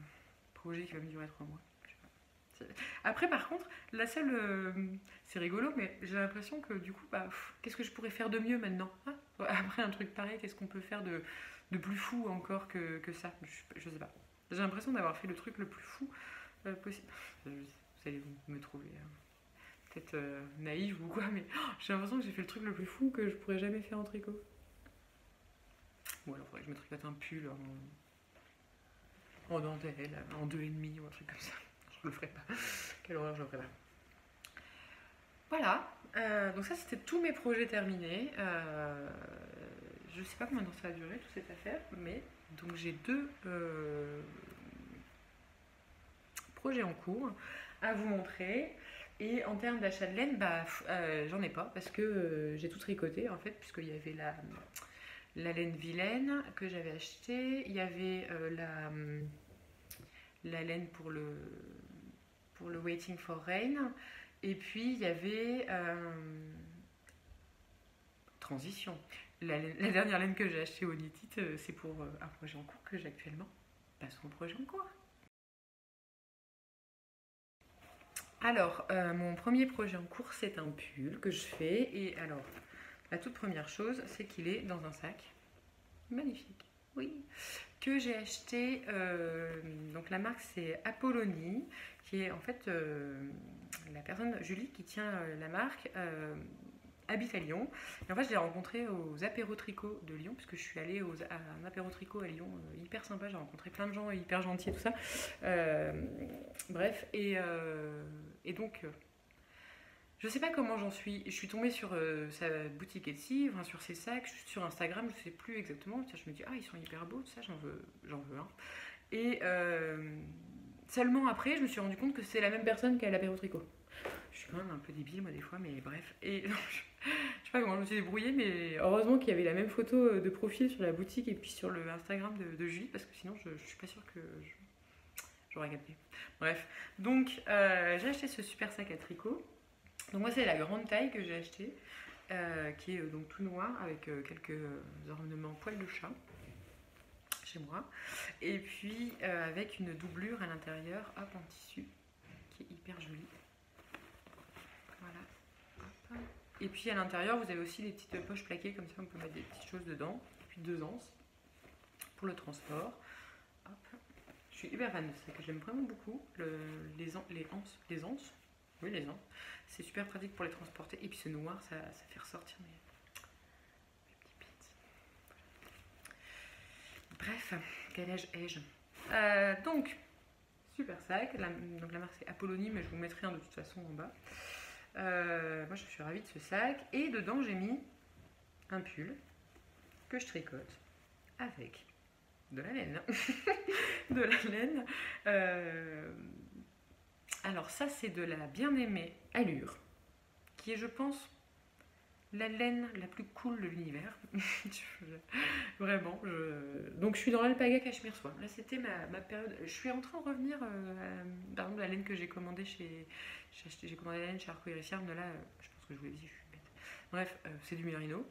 projet qui va me durer 3 mois. Après, par contre, la seule, c'est rigolo, mais j'ai l'impression que du coup, qu'est-ce que je pourrais faire de mieux maintenant, hein? Après un truc pareil, qu'est-ce qu'on peut faire de plus fou encore que ça? Je sais pas. J'ai l'impression d'avoir fait le truc le plus fou possible. Vous allez me trouver peut-être naïve ou quoi, mais j'ai l'impression que j'ai fait le truc le plus fou que je pourrais jamais faire en tricot. Ou alors, il faudrait que je me tricote un pull en dentelle, en 2,5 ou un truc comme ça. Je le ferai pas. Quelle horreur, je le ferai pas. Voilà. Donc ça, c'était tous mes projets terminés. Je sais pas combien de temps ça va durer, toute cette affaire, mais donc j'ai 2 projets en cours à vous montrer. Et en termes d'achat de laine, j'en ai pas parce que j'ai tout tricoté en fait, puisqu'il y avait la laine vilaine que j'avais achetée, il y avait la laine pour le Waiting for Rain, et puis il y avait transition. La dernière laine que j'ai achetée au Knit It, c'est pour un projet en cours que j'ai actuellement. Passons au projet en cours. Alors, mon premier projet en cours, c'est un pull que je fais. Et alors, la toute première chose, c'est qu'il est dans un sac. Magnifique, oui. Que j'ai acheté, donc la marque c'est Apollonie, qui est en fait la personne, Julie, qui tient la marque, habite à Lyon. Et en fait, je l'ai rencontrée aux apéros tricot de Lyon, puisque je suis allée à un apéro tricot à Lyon, hyper sympa. J'ai rencontré plein de gens hyper gentils et tout ça. Bref, et donc, je sais pas comment je suis tombée sur sa boutique Etsy, enfin, sur ses sacs, sur Instagram, je sais plus exactement. Je me dis, ah, ils sont hyper beaux, tout ça, j'en veux un. Et seulement après, je me suis rendu compte que c'est la même personne qu'à l'apéro tricot. Je suis quand même un peu débile, moi, des fois, mais bref. Et je sais pas comment je me suis débrouillée, mais heureusement qu'il y avait la même photo de profil sur la boutique et puis sur le Instagram de Julie, parce que sinon, je suis pas sûre que j'aurais capté. Bref, donc j'ai acheté ce super sac à tricot. Donc moi, c'est la grande taille que j'ai acheté, qui est donc tout noir avec quelques ornements poils de chat chez moi. Et puis avec une doublure à l'intérieur, hop, en tissu, qui est hyper jolie. Voilà. Hop. Et puis à l'intérieur, vous avez aussi des petites poches plaquées, comme ça on peut mettre des petites choses dedans. Et puis 2 anses pour le transport. Hop. Je suis hyper fan de ça, que j'aime vraiment beaucoup. Les anses. Oui, les anses. C'est super pratique pour les transporter. Et puis ce noir, ça fait ressortir mes petits pits. Bref, quel âge ai-je? Donc, super sac. Donc la marque c'est Apollonie, mais je vous mettrai un de toute façon en bas. Moi je suis ravie de ce sac. Et dedans j'ai mis un pull que je tricote avec de la laine. De la laine. Alors ça c'est de la bien-aimée Allure, qui est je pense la laine la plus cool de l'univers. Vraiment. Donc je suis dans l'alpaga cachemire soie. Là c'était ma période. Je suis en train de revenir par exemple la laine que j'ai commandée j'ai commandé la laine chez Arcoiris Yarn. Là, je pense que je vous l'ai dit, je suis bête. Bref, c'est du Merino.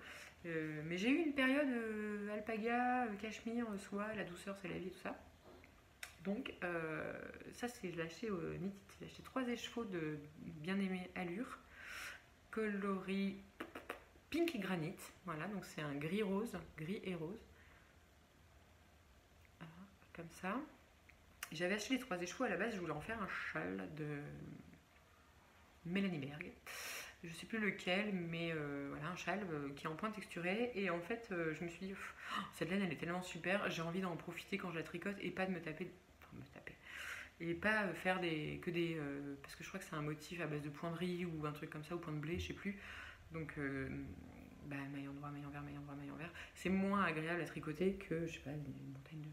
Mais j'ai eu une période alpaga, cachemire, soie, la douceur c'est la vie et tout ça. Donc ça je l'ai acheté au Knit It. J'ai acheté 3 écheveaux de bien-aimée Allure, coloris Pink Granite. Voilà, donc c'est un gris et rose. Voilà, comme ça. J'avais acheté les 3 écheveaux à la base, je voulais en faire un châle de Mélanie Berg. Je sais plus lequel, mais voilà, un châle qui est en point texturé. Et en fait, je me suis dit, cette laine elle est tellement super, j'ai envie d'en profiter quand je la tricote et pas de me taper. Et pas faire parce que je crois que c'est un motif à base de point de riz ou un truc comme ça, ou point de blé, je sais plus. Donc, maille endroit, maille envers, maille endroit, maille envers. C'est moins agréable à tricoter que, je sais pas, une montagne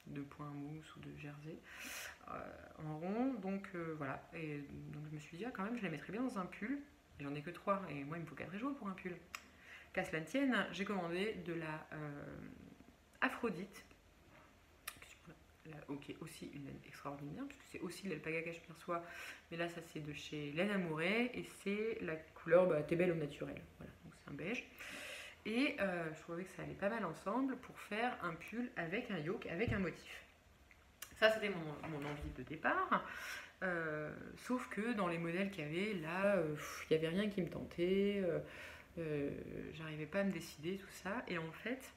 de points mousse ou de jersey en rond. Donc, voilà. Et donc, je me suis dit, quand même, je les mettrais bien dans un pull. J'en ai que 3, et moi, il me faut 4 écheveaux pour un pull. Qu'à cela ne tienne, j'ai commandé de la Aphrodite. Ok, aussi une laine extraordinaire, puisque c'est aussi de l'alpaga cachemire soie, mais là ça c'est de chez Laine Amouret et c'est la couleur T'es belle au naturel. Voilà, donc c'est un beige. Et je trouvais que ça allait pas mal ensemble pour faire un pull avec un yoke, avec un motif. Ça c'était mon envie de départ. Sauf que dans les modèles qu'il y avait, là, il n'y avait rien qui me tentait. J'arrivais pas à me décider, tout ça. Et en fait,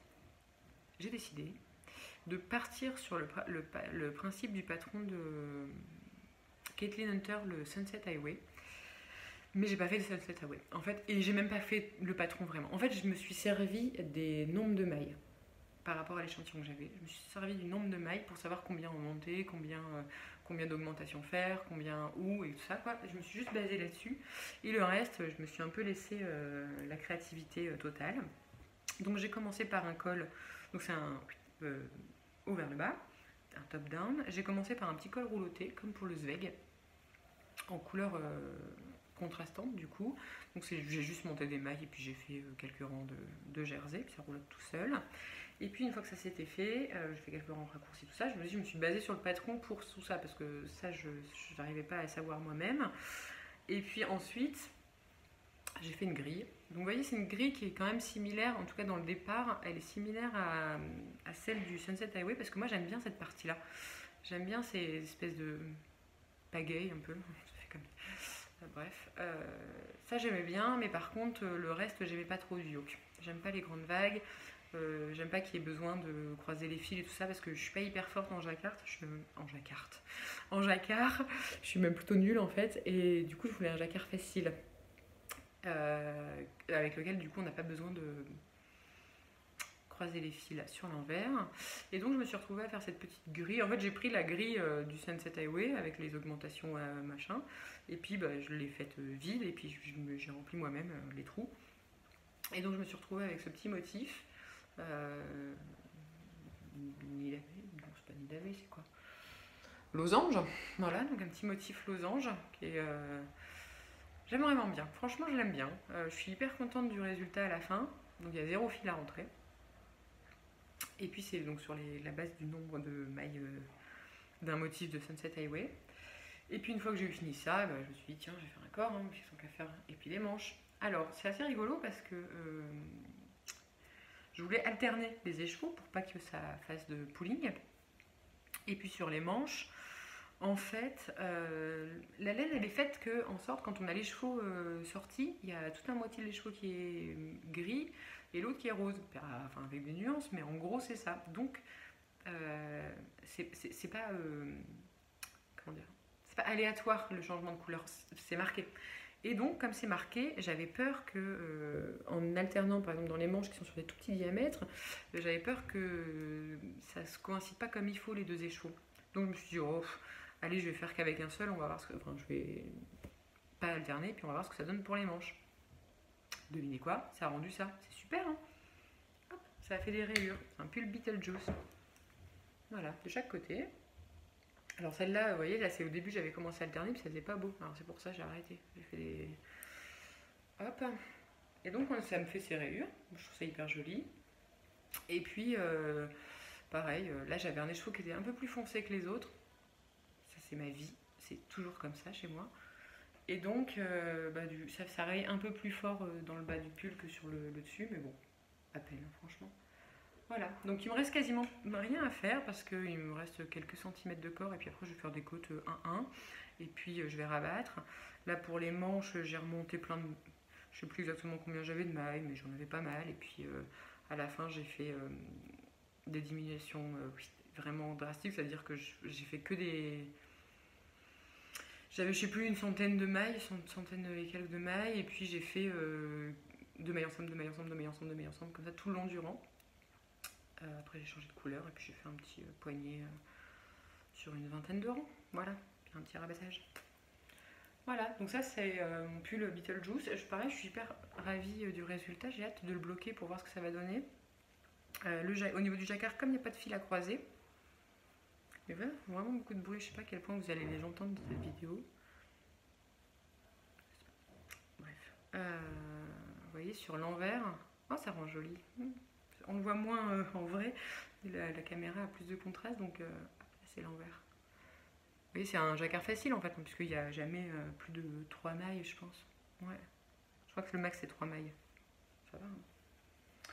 j'ai décidé de partir sur le principe du patron de Caitlin Hunter, le Sunset Highway. Mais j'ai pas fait le Sunset Highway, en fait, et j'ai même pas fait le patron vraiment. En fait, je me suis servi des nombres de mailles par rapport à l'échantillon que j'avais. Je me suis servi du nombre de mailles pour savoir combien en monter, combien d'augmentation faire, combien où et tout ça, quoi. Je me suis juste basée là-dessus. Et le reste, je me suis un peu laissé la créativité totale. Donc j'ai commencé par un col, donc c'est un haut vers le bas, un top down. J'ai commencé par un petit col rouloté, comme pour le Zweig. en couleur contrastante du coup. Donc j'ai juste monté des mailles et puis j'ai fait quelques rangs de jersey, puis ça roule tout seul. Et puis une fois que ça s'était fait, j'ai fait quelques rangs raccourcis, tout ça, je me suis basée sur le patron pour tout ça, parce que ça je n'arrivais pas à savoir moi-même. Et puis ensuite, j'ai fait une grille. Donc vous voyez, c'est une grille qui est quand même similaire, en tout cas dans le départ, elle est similaire à celle du Sunset Highway, parce que moi j'aime bien cette partie-là. J'aime bien ces espèces de pagaille un peu, ça fait comme... Bref, ça j'aimais bien, mais par contre le reste j'aimais pas trop du yoke. J'aime pas les grandes vagues, j'aime pas qu'il y ait besoin de croiser les fils et tout ça parce que je suis pas hyper forte en jacquard, en jacquard, je suis même plutôt nulle en fait, et du coup je voulais un jacquard facile avec lequel du coup on n'a pas besoin de croiser les fils sur l'envers. Et donc je me suis retrouvée à faire cette petite grille. En fait j'ai pris la grille du Sunset Highway avec les augmentations machin, et puis je l'ai faite vide et puis j'ai rempli moi-même les trous. Et donc je me suis retrouvée avec ce petit motif. Nid d'Ave, non c'est pas Nid d'Ave, c'est quoi? Losange, voilà, donc un petit motif losange qui est... J'aime vraiment bien, franchement je l'aime bien. Je suis hyper contente du résultat à la fin, donc il y a 0 fil à rentrer. Et puis c'est donc sur la base du nombre de mailles d'un motif de Sunset Highway. Et puis une fois que j'ai eu fini ça, je me suis dit tiens je vais faire un corps, hein, puis ils sont qu'à faire. Et puis les manches. Alors c'est assez rigolo parce que je voulais alterner les écheveaux pour pas que ça fasse de pooling. Et puis sur les manches, en fait, la laine elle est faite que en sorte quand on a l'écheveau sorti, il y a toute la moitié de l'écheveau qui est gris et l'autre qui est rose. Enfin avec des nuances, mais en gros c'est ça. Donc c'est pas comment dire, c'est pas aléatoire le changement de couleur, c'est marqué. Et donc, comme c'est marqué, j'avais peur que, en alternant par exemple dans les manches qui sont sur des tout petits diamètres, j'avais peur que ça ne se coïncide pas comme il faut les deux écheveaux. Donc je me suis dit, oh, allez, je vais faire qu'avec un seul, on va voir ce que. Enfin, je vais pas alterner, puis on va voir ce que ça donne pour les manches. Devinez quoi? Ça a rendu ça. C'est super, hein? Hop, ça a fait des rayures. C'est un pull Beetlejuice. Voilà, de chaque côté. Alors celle-là, vous voyez, là c'est au début j'avais commencé à alterner puis ça faisait pas beau. Alors c'est pour ça que j'ai arrêté. J'ai fait des... Hop. Et donc ça me fait ces rayures. Je trouve ça hyper joli. Et puis pareil, là j'avais un écheveau qui était un peu plus foncé que les autres. Ça c'est ma vie. C'est toujours comme ça chez moi. Et donc ça raye un peu plus fort dans le bas du pull que sur le dessus. Mais bon, à peine franchement. Voilà, donc il me reste quasiment rien à faire parce qu'il me reste quelques centimètres de corps et puis après je vais faire des côtes 1-1 et puis je vais rabattre. Là pour les manches j'ai remonté plein de... Je sais plus exactement combien j'avais de mailles mais j'en avais pas mal et puis à la fin j'ai fait des diminutions vraiment drastiques, c'est-à-dire que j'ai fait que des... J'avais je sais plus une centaine de mailles, une centaine et quelques de mailles et puis j'ai fait de mailles ensemble, de mailles ensemble, de mailles ensemble, de mailles ensemble comme ça tout le long du rang. Après j'ai changé de couleur et puis j'ai fait un petit poignet sur une vingtaine de rangs. Voilà, puis un petit rabattage. Voilà, donc ça c'est mon pull Beetlejuice. Pareil, je suis hyper ravie du résultat. J'ai hâte de le bloquer pour voir ce que ça va donner. Au niveau du jacquard, comme il n'y a pas de fil à croiser, mais voilà, vraiment beaucoup de bruit. Je sais pas à quel point vous allez les entendre dans cette vidéo. Bref, vous voyez sur l'envers, oh ça rend joli. On le voit moins en vrai, la caméra a plus de contraste, donc là c'est l'envers. Vous voyez, c'est un jacquard facile en fait, puisqu'il n'y a jamais plus de 3 mailles, je pense. Ouais, je crois que le max c'est 3 mailles. Ça va, hein.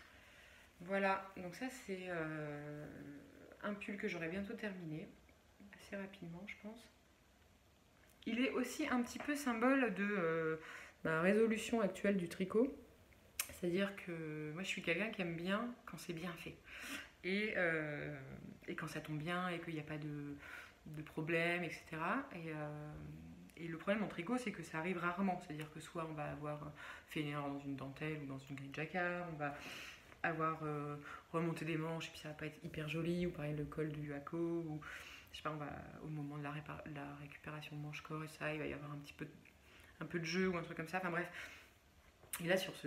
Voilà, donc ça c'est un pull que j'aurai bientôt terminé, assez rapidement je pense. Il est aussi un petit peu symbole de la résolution actuelle du tricot. C'est-à-dire que moi je suis quelqu'un qui aime bien quand c'est bien fait. Et quand ça tombe bien et qu'il n'y a pas de problème, etc. Et le problème en tricot, c'est que ça arrive rarement. C'est-à-dire que soit on va avoir fait une erreur dans une dentelle ou dans une grille de jacquard, on va avoir remonté des manches et puis ça va pas être hyper joli, ou pareil le col du hako, ou je sais pas, on va au moment de la récupération de manche-corps et ça, il va y avoir un peu de jeu ou un truc comme ça. Enfin bref. Et là, sur ce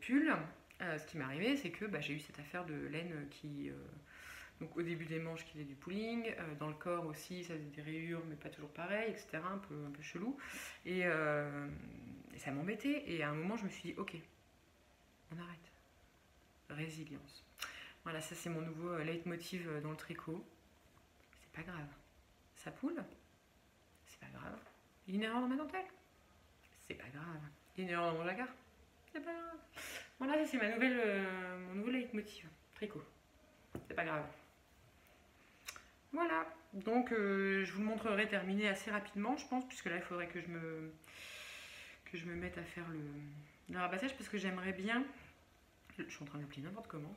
pull, ce qui m'est arrivé, c'est que j'ai eu cette affaire de laine qui Donc au début des manches qui faisait du pulling, dans le corps aussi ça faisait des rayures mais pas toujours pareil, etc. Un peu chelou. Et ça m'embêtait. Et à un moment je me suis dit ok, on arrête. Résilience. Voilà, ça c'est mon nouveau leitmotiv dans le tricot. C'est pas grave. Ça poule, c'est pas grave. Il y a une erreur dans ma dentelle, c'est pas grave. Il y a une erreur dans mon jacquard, c'est pas grave. Voilà, ça c'est mon nouveau leitmotiv. Tricot, c'est pas grave. Voilà, donc je vous le montrerai terminé assez rapidement, je pense, puisque là il faudrait que je me mette à faire le rabattage, parce que j'aimerais bien, je suis en train d'appeler n'importe comment,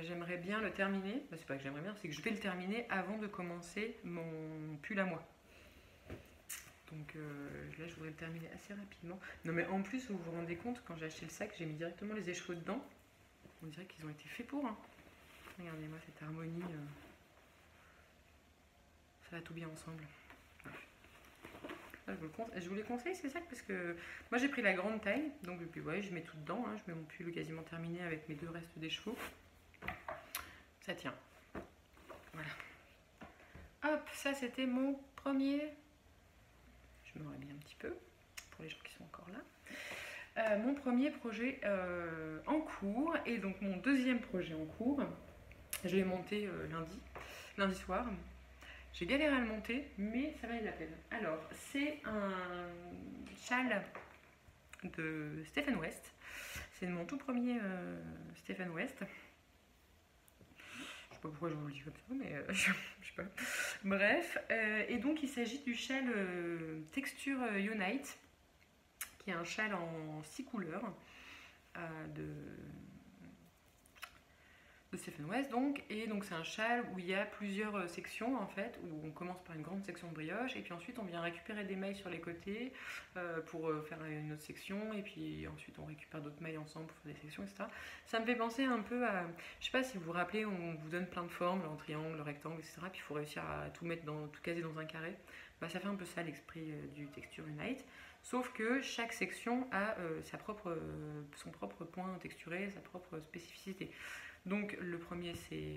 j'aimerais bien le terminer, c'est pas que j'aimerais bien, c'est que je vais le terminer avant de commencer mon pull à moi. Donc là je voudrais le terminer assez rapidement. Non mais en plus vous vous rendez compte, quand j'ai acheté le sac, j'ai mis directement les écheveaux dedans. On dirait qu'ils ont été faits pour. Hein. Regardez-moi cette harmonie. Ça va tout bien ensemble. Là, je vous les conseille ces sacs parce que moi j'ai pris la grande taille. Donc puis ouais, je mets tout dedans. Hein. Je mets mon pull quasiment terminé avec mes 2 restes d'écheveaux. Ça tient. Voilà. Hop, ça c'était mon premier. Je me réveille un petit peu pour les gens qui sont encore là. Mon premier projet en cours et donc mon deuxième projet en cours. Je l'ai monté lundi soir. J'ai galéré à le monter, mais ça valait la peine. Alors, c'est un châle de Stephen West. C'est mon tout premier Stephen West. Je sais pas pourquoi je vous le dis comme ça, mais je sais pas. Bref, et donc il s'agit du châle Texture Unite, qui est un châle en 6 couleurs de Stephen West donc, et donc c'est un châle où il y a plusieurs sections en fait, où on commence par une grande section de brioche et puis ensuite on vient récupérer des mailles sur les côtés pour faire une autre section et puis ensuite on récupère d'autres mailles ensemble pour faire des sections, etc. Ça me fait penser un peu à, je sais pas si vous vous rappelez, on vous donne plein de formes, en triangle, le rectangle, etc. Puis il faut réussir à tout mettre tout caser dans un carré. Bah, ça fait un peu ça l'esprit du Texture Unite. Sauf que chaque section a son propre point texturé, sa propre spécificité. Donc le premier c'est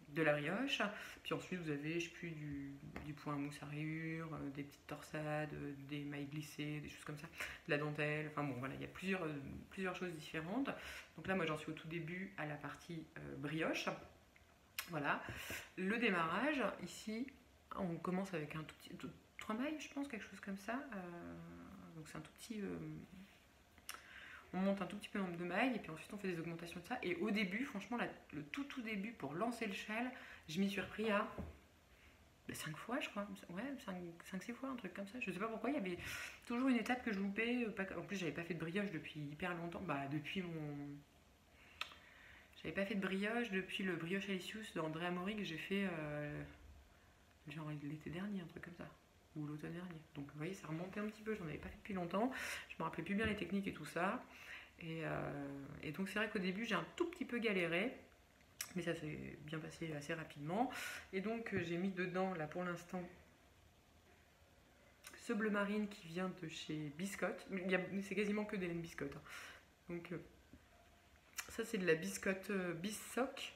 de la brioche, puis ensuite vous avez, je sais plus, du point à mousse à rayures, des petites torsades, des mailles glissées, des choses comme ça, de la dentelle, enfin bon voilà, il y a plusieurs choses différentes. Donc là moi j'en suis au tout début à la partie brioche. Voilà, le démarrage, ici on commence avec un tout petit, 3 mailles je pense, quelque chose comme ça, donc c'est un tout petit... on monte un tout petit peu le nombre de mailles et puis ensuite on fait des augmentations de ça. Et au début, franchement, le tout début pour lancer le châle, je m'y suis repris à 5 fois, je crois. Ouais, 5-6 fois, un truc comme ça. Je sais pas pourquoi, il y avait toujours une étape que je loupais. En plus, j'avais pas fait de brioche depuis hyper longtemps. J'avais pas fait de brioche depuis le brioche Alicius d'Andrea Mori que j'ai fait genre l'été dernier, un truc comme ça. Ou l'automne dernier. Donc vous voyez, ça remontait un petit peu, j'en avais pas fait depuis longtemps. Je me rappelais plus bien les techniques et tout ça. Et donc c'est vrai qu'au début j'ai un tout petit peu galéré, mais ça s'est bien passé assez rapidement. Et donc j'ai mis dedans là pour l'instant ce bleu marine qui vient de chez Biscotte. C'est quasiment que des laines Biscotte. Hein. Donc ça c'est de la Biscotte Bissock.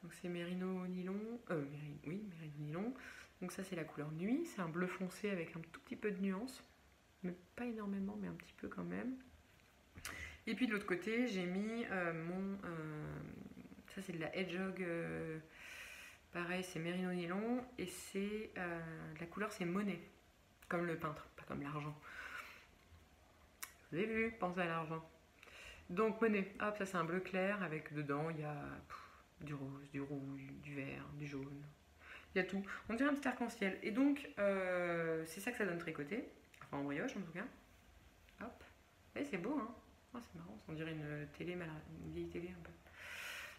Donc c'est mérino nylon. Mérino nylon. Donc ça c'est la couleur nuit. C'est un bleu foncé avec un tout petit peu de nuance. Mais pas énormément, mais un petit peu quand même. Et puis de l'autre côté, j'ai mis ça c'est de la Hedgehog, pareil, c'est mérino nylon, et c'est la couleur c'est monnaie, comme le peintre, pas comme l'argent. Vous avez vu, pensez à l'argent. Donc monnaie, hop, ça c'est un bleu clair avec dedans il y a du rose, du rouge, du vert, du jaune. Il y a tout. On dirait un petit arc-en-ciel. Et donc c'est ça que ça donne tricoté, enfin en brioche en tout cas. Hop, et c'est beau hein. Oh, c'est marrant, on dirait une vieille télé un peu.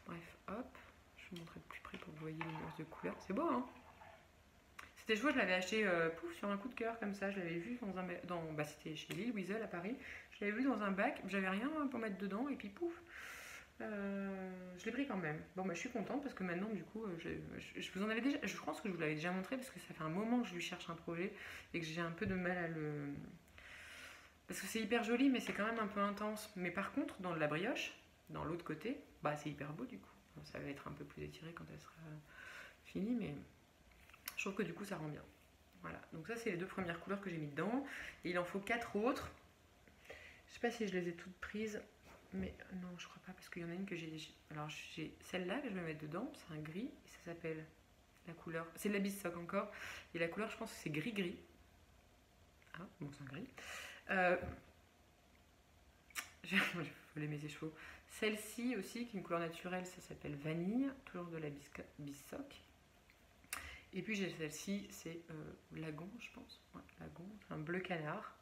Bref, hop, je vous montrer de plus près pour que vous voyez les nuances de couleurs. C'est beau, hein. C'était chouette, je l'avais acheté sur un coup de cœur comme ça. Je l'avais vu c'était chez Lille Weasel à Paris. Je l'avais vu dans un bac, j'avais rien pour mettre dedans et puis pouf. Je l'ai pris quand même. Bon, bah, je suis contente parce que maintenant, du coup, je vous en avais déjà. Je pense que je vous l'avais déjà montré parce que ça fait un moment que je lui cherche un projet et que j'ai un peu de mal à le. Parce que c'est hyper joli, mais c'est quand même un peu intense. Mais par contre, dans de la brioche, dans l'autre côté, bah c'est hyper beau du coup. Bon, ça va être un peu plus étiré quand elle sera finie, mais je trouve que du coup ça rend bien. Voilà, donc ça c'est les 2 premières couleurs que j'ai mis dedans. Et il en faut 4 autres. Je sais pas si je les ai toutes prises, mais non, je crois pas, parce qu'il y en a une que j'ai... Alors j'ai celle-là que je vais mettre dedans, c'est un gris, et ça s'appelle la couleur... C'est de la Bissock encore, et la couleur je pense que c'est gris-gris. Ah, bon c'est un gris. J'ai volé mes échevaux. Celle-ci aussi, qui est une couleur naturelle, ça s'appelle Vanille, toujours de la Bissock. Et puis j'ai celle-ci, c'est Lagon, je pense. Ouais, Lagon, un bleu canard.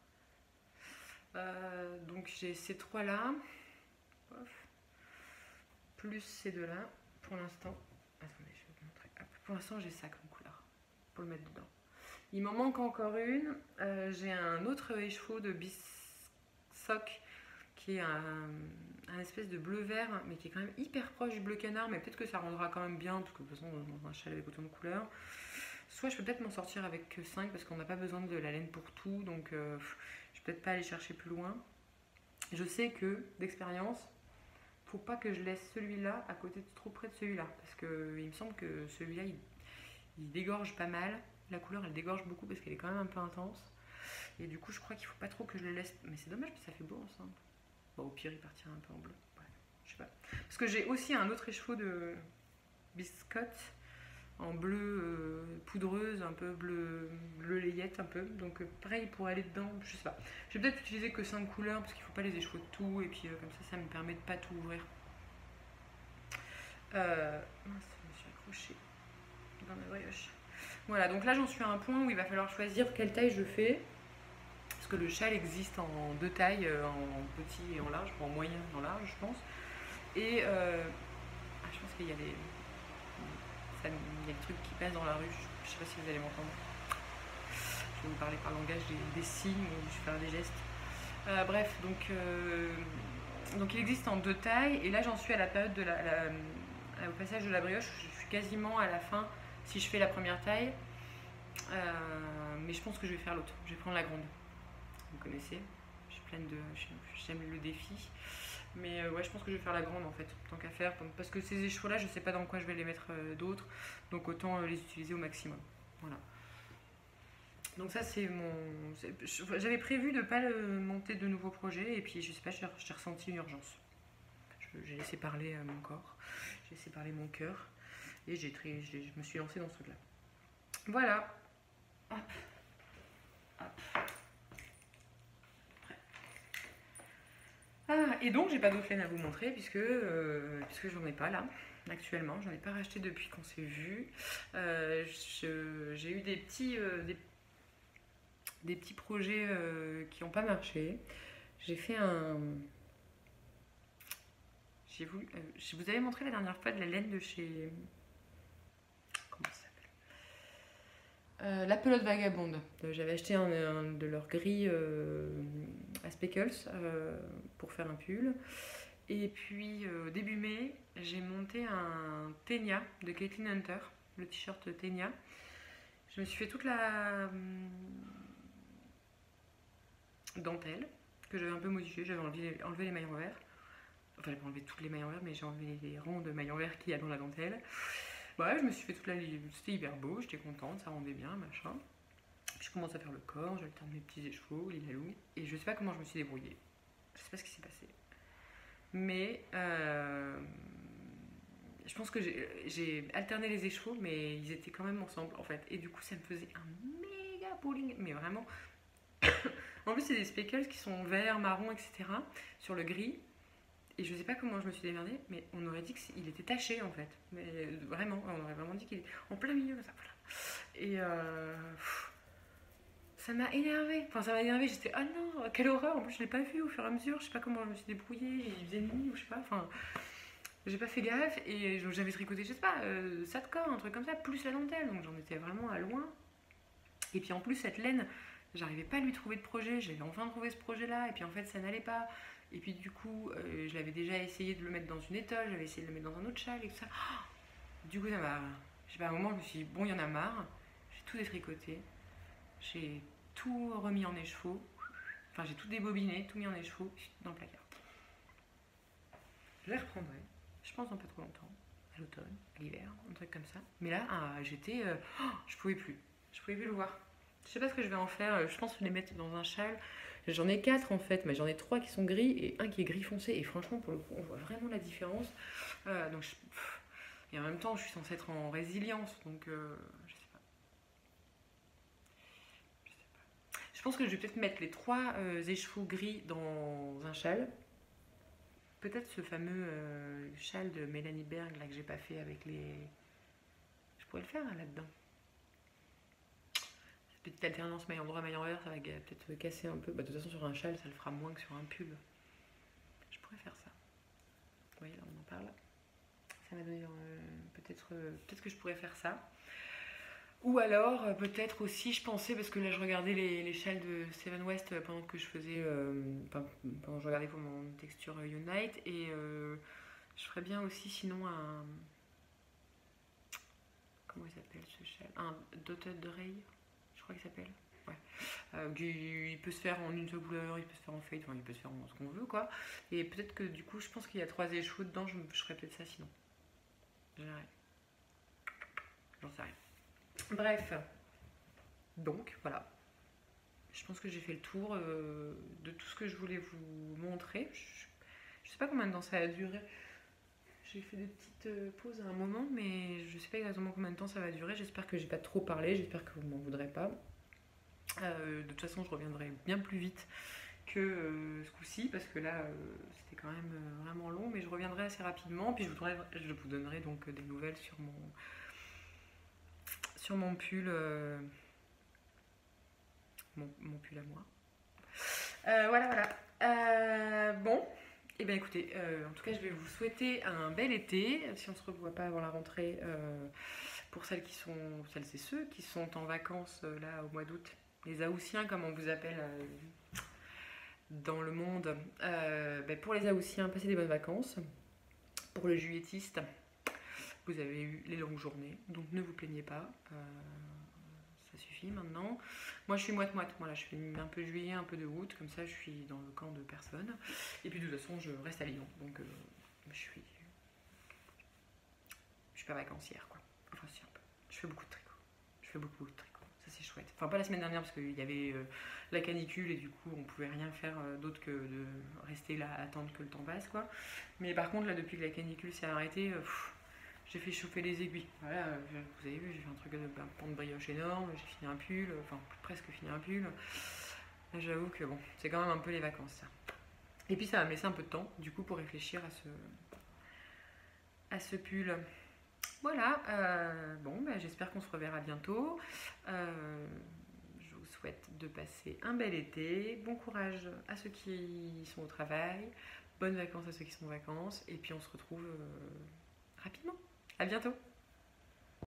Donc j'ai ces 3 là, plus ces 2 là, pour l'instant. Attendez, je vais vous montrer. Hop. Pour l'instant, j'ai ça comme couleur, pour le mettre dedans. Il m'en manque encore une. J'ai un autre écheveau de Bissock qui est un espèce de bleu-vert, mais qui est quand même hyper proche du bleu canard, mais peut-être que ça rendra quand même bien, parce que de toute façon, dans un châle avec autant de couleurs. Soit je peux peut-être m'en sortir avec que 5, parce qu'on n'a pas besoin de la laine pour tout, donc je vais peut-être pas aller chercher plus loin. Je sais que, d'expérience, faut pas que je laisse celui-là à côté trop près de celui-là, parce que il me semble que celui-là, il dégorge pas mal. La couleur, elle dégorge beaucoup, parce qu'elle est quand même un peu intense. Et du coup, je crois qu'il faut pas trop que je le laisse. Mais c'est dommage, parce que ça fait beau ensemble. Bon, au pire, il partira un peu en bleu. Bref, je sais pas. Parce que j'ai aussi un autre écheveau de biscotte en bleu poudreuse, un peu bleu layette un peu. Donc pareil, pour aller dedans, je sais pas. Je vais peut-être utiliser que 5 couleurs, parce qu'il faut pas les écheveaux de tout. Et puis comme ça me permet de pas tout ouvrir. Mince, je me suis accrochée dans la brioche. Voilà, donc là j'en suis à un point où il va falloir choisir quelle taille je fais. Parce que le châle existe en 2 tailles, en petit et en large, en moyen et en large, je pense. Et je pense qu'il y a il y a des trucs qui passent dans la rue, je sais pas si vous allez m'entendre. Je vais vous parler par langage des signes, ou je vais faire des gestes. Bref, donc il existe en 2 tailles, et là j'en suis à la période au passage de la brioche, je suis quasiment à la fin si je fais la première taille. Mais je pense que je vais faire l'autre, je vais prendre la grande. Vous connaissez, j'aime le défi. Mais ouais, je pense que je vais faire la grande en fait, tant qu'à faire. Parce que ces écheveaux là, je sais pas dans quoi je vais les mettre d'autres. Donc autant les utiliser au maximum. Voilà. Donc ça c'est j'avais prévu de ne pas monter de nouveaux projets. Et puis je sais pas, j'ai ressenti une urgence. J'ai laissé parler mon corps. J'ai laissé parler mon cœur. Et je me suis lancée dans ce truc là. Voilà. Hop. Hop. Ah, et donc j'ai pas d'autre laine à vous montrer puisque j'en ai pas là actuellement, j'en ai pas racheté depuis qu'on s'est vu. J'ai eu des petits projets qui n'ont pas marché. J'ai fait je vous avais montré la dernière fois de la laine de chez... Comment ça s'appelle, la pelote vagabonde. J'avais acheté un de leurs gris à Speckles pour faire un pull. Et puis début mai, j'ai monté un Tenia de Caitlin Hunter, le t-shirt Tenia. Je me suis fait toute la dentelle que j'avais un peu modifiée. J'avais enlevé les maillons verts. Enfin, j'ai pas enlevé toutes les maillons verts, mais j'ai enlevé les rangs de maillons verts qu'il y a dans la dentelle. Ouais, je me suis fait toute la ligne. C'était hyper beau, j'étais contente, ça rendait bien, machin. Puis je commence à faire le corps, j'alterne mes petits écheveaux, les lalous. Et je sais pas comment je me suis débrouillée. Je sais pas ce qui s'est passé. Mais je pense que j'ai alterné les écheveaux, mais ils étaient quand même ensemble en fait. Et du coup, ça me faisait un méga bowling, mais vraiment. En plus, c'est des speckles qui sont verts, marron, etc. sur le gris. Et je sais pas comment je me suis démerdée, mais on aurait dit qu'il était taché en fait. Mais vraiment, on aurait vraiment dit qu'il était en plein milieu, ça. Voilà. Et ça m'a énervée. Enfin, ça m'a énervée. J'étais, ah non, quelle horreur. En plus, je l'ai pas vu au fur et à mesure. Je sais pas comment je me suis débrouillée. Il faisait nuit ou je sais pas. Enfin, j'ai pas fait gaffe. Et j'avais tricoté, je sais pas, ça de corps, un truc comme ça, plus la dentelle. Donc j'en étais vraiment à loin. Et puis en plus, cette laine, j'arrivais pas à lui trouver de projet. J'avais enfin trouvé ce projet-là. Et puis en fait, ça n'allait pas. Et puis du coup, je l'avais déjà essayé de le mettre dans une étole, j'avais essayé de le mettre dans un autre châle et tout ça. Du coup, ça m'a... Je sais pas, à un moment, je me suis dit, bon, il y en a marre. J'ai tout détricoté. J'ai tout remis en écheveau. Enfin, j'ai tout débobiné, tout mis en écheveau dans le placard. Je les reprendrai, je pense dans pas trop longtemps, à l'automne, à l'hiver, un truc comme ça. Mais là, j'étais, je pouvais plus le voir. Je sais pas ce que je vais en faire, je pense les mettre dans un châle. J'en ai 4 en fait, mais j'en ai 3 qui sont gris et un qui est gris foncé. Et franchement, pour le coup, on voit vraiment la différence. Et en même temps, je suis censée être en résilience, donc je sais pas. Je pense que je vais peut-être mettre les 3 écheveaux gris dans un châle. Peut-être ce fameux châle de Mélanie Berg là que j'ai pas fait avec les. Je pourrais le faire là-dedans. Cette petite alternance maille endroit, maille envers, ça va peut-être me casser un peu. Bah, de toute façon, sur un châle, ça le fera moins que sur un pull. Je pourrais faire ça. Vous voyez, là, on en parle. Ça m'a donné peut-être que je pourrais faire ça. Ou alors, peut-être aussi, je pensais, parce que là, je regardais les châles de Seven West pendant que je faisais. Pendant que je regardais pour mon texture Unite. Et je ferais bien aussi, sinon, un. Comment il s'appelle ce châle? Un Dotted Ray, je crois qu'il s'appelle. Ouais. Il peut se faire en une seule couleur, il peut se faire en fade, enfin, il peut se faire en ce qu'on veut, quoi. Et peut-être que du coup, je pense qu'il y a 3 échos dedans, je ferais peut-être ça sinon. J'en sais rien. Bref, donc voilà. Je pense que j'ai fait le tour de tout ce que je voulais vous montrer. Je sais pas combien de temps ça a duré. J'ai fait des petites pauses à un moment, mais je sais pas exactement combien de temps ça va durer. J'espère que j'ai pas trop parlé, j'espère que vous m'en voudrez pas. De toute façon, je reviendrai bien plus vite que ce coup-ci, parce que là, c'était quand même vraiment long, mais je reviendrai assez rapidement. Puis je vous donnerai donc des nouvelles sur mon pull, mon pull à moi. Voilà. Bon, et bien écoutez, en tout cas, je vais vous souhaiter un bel été. Si on ne se revoit pas avant la rentrée, pour celles et ceux qui sont en vacances là au mois d'août, les Haussiens, comme on vous appelle dans le monde. Pour les Haussiens, passez des bonnes vacances. Pour le juillettiste, vous avez eu les longues journées, donc ne vous plaignez pas. Ça suffit maintenant. Moi je suis moite-moite, voilà, je fais un peu juillet, un peu de août, comme ça je suis dans le camp de personne. Et puis de toute façon je reste à Lyon, donc je suis pas vacancière quoi. Enfin si un peu. Je fais beaucoup de tricot. Ça c'est chouette. Enfin pas la semaine dernière parce qu'il y avait la canicule et du coup on pouvait rien faire d'autre que de rester là à attendre que le temps passe quoi. Mais par contre là depuis que la canicule s'est arrêtée, j'ai fait chauffer les aiguilles. Voilà, vous avez vu, j'ai fait un truc de pan de brioche énorme, j'ai fini un pull, enfin presque fini un pull. Là, j'avoue que bon, c'est quand même un peu les vacances ça. Et puis ça va me laisser un peu de temps du coup pour réfléchir à ce pull. Voilà, j'espère qu'on se reverra bientôt. Je vous souhaite de passer un bel été. Bon courage à ceux qui sont au travail. Bonnes vacances à ceux qui sont en vacances. Et puis on se retrouve rapidement. À bientôt.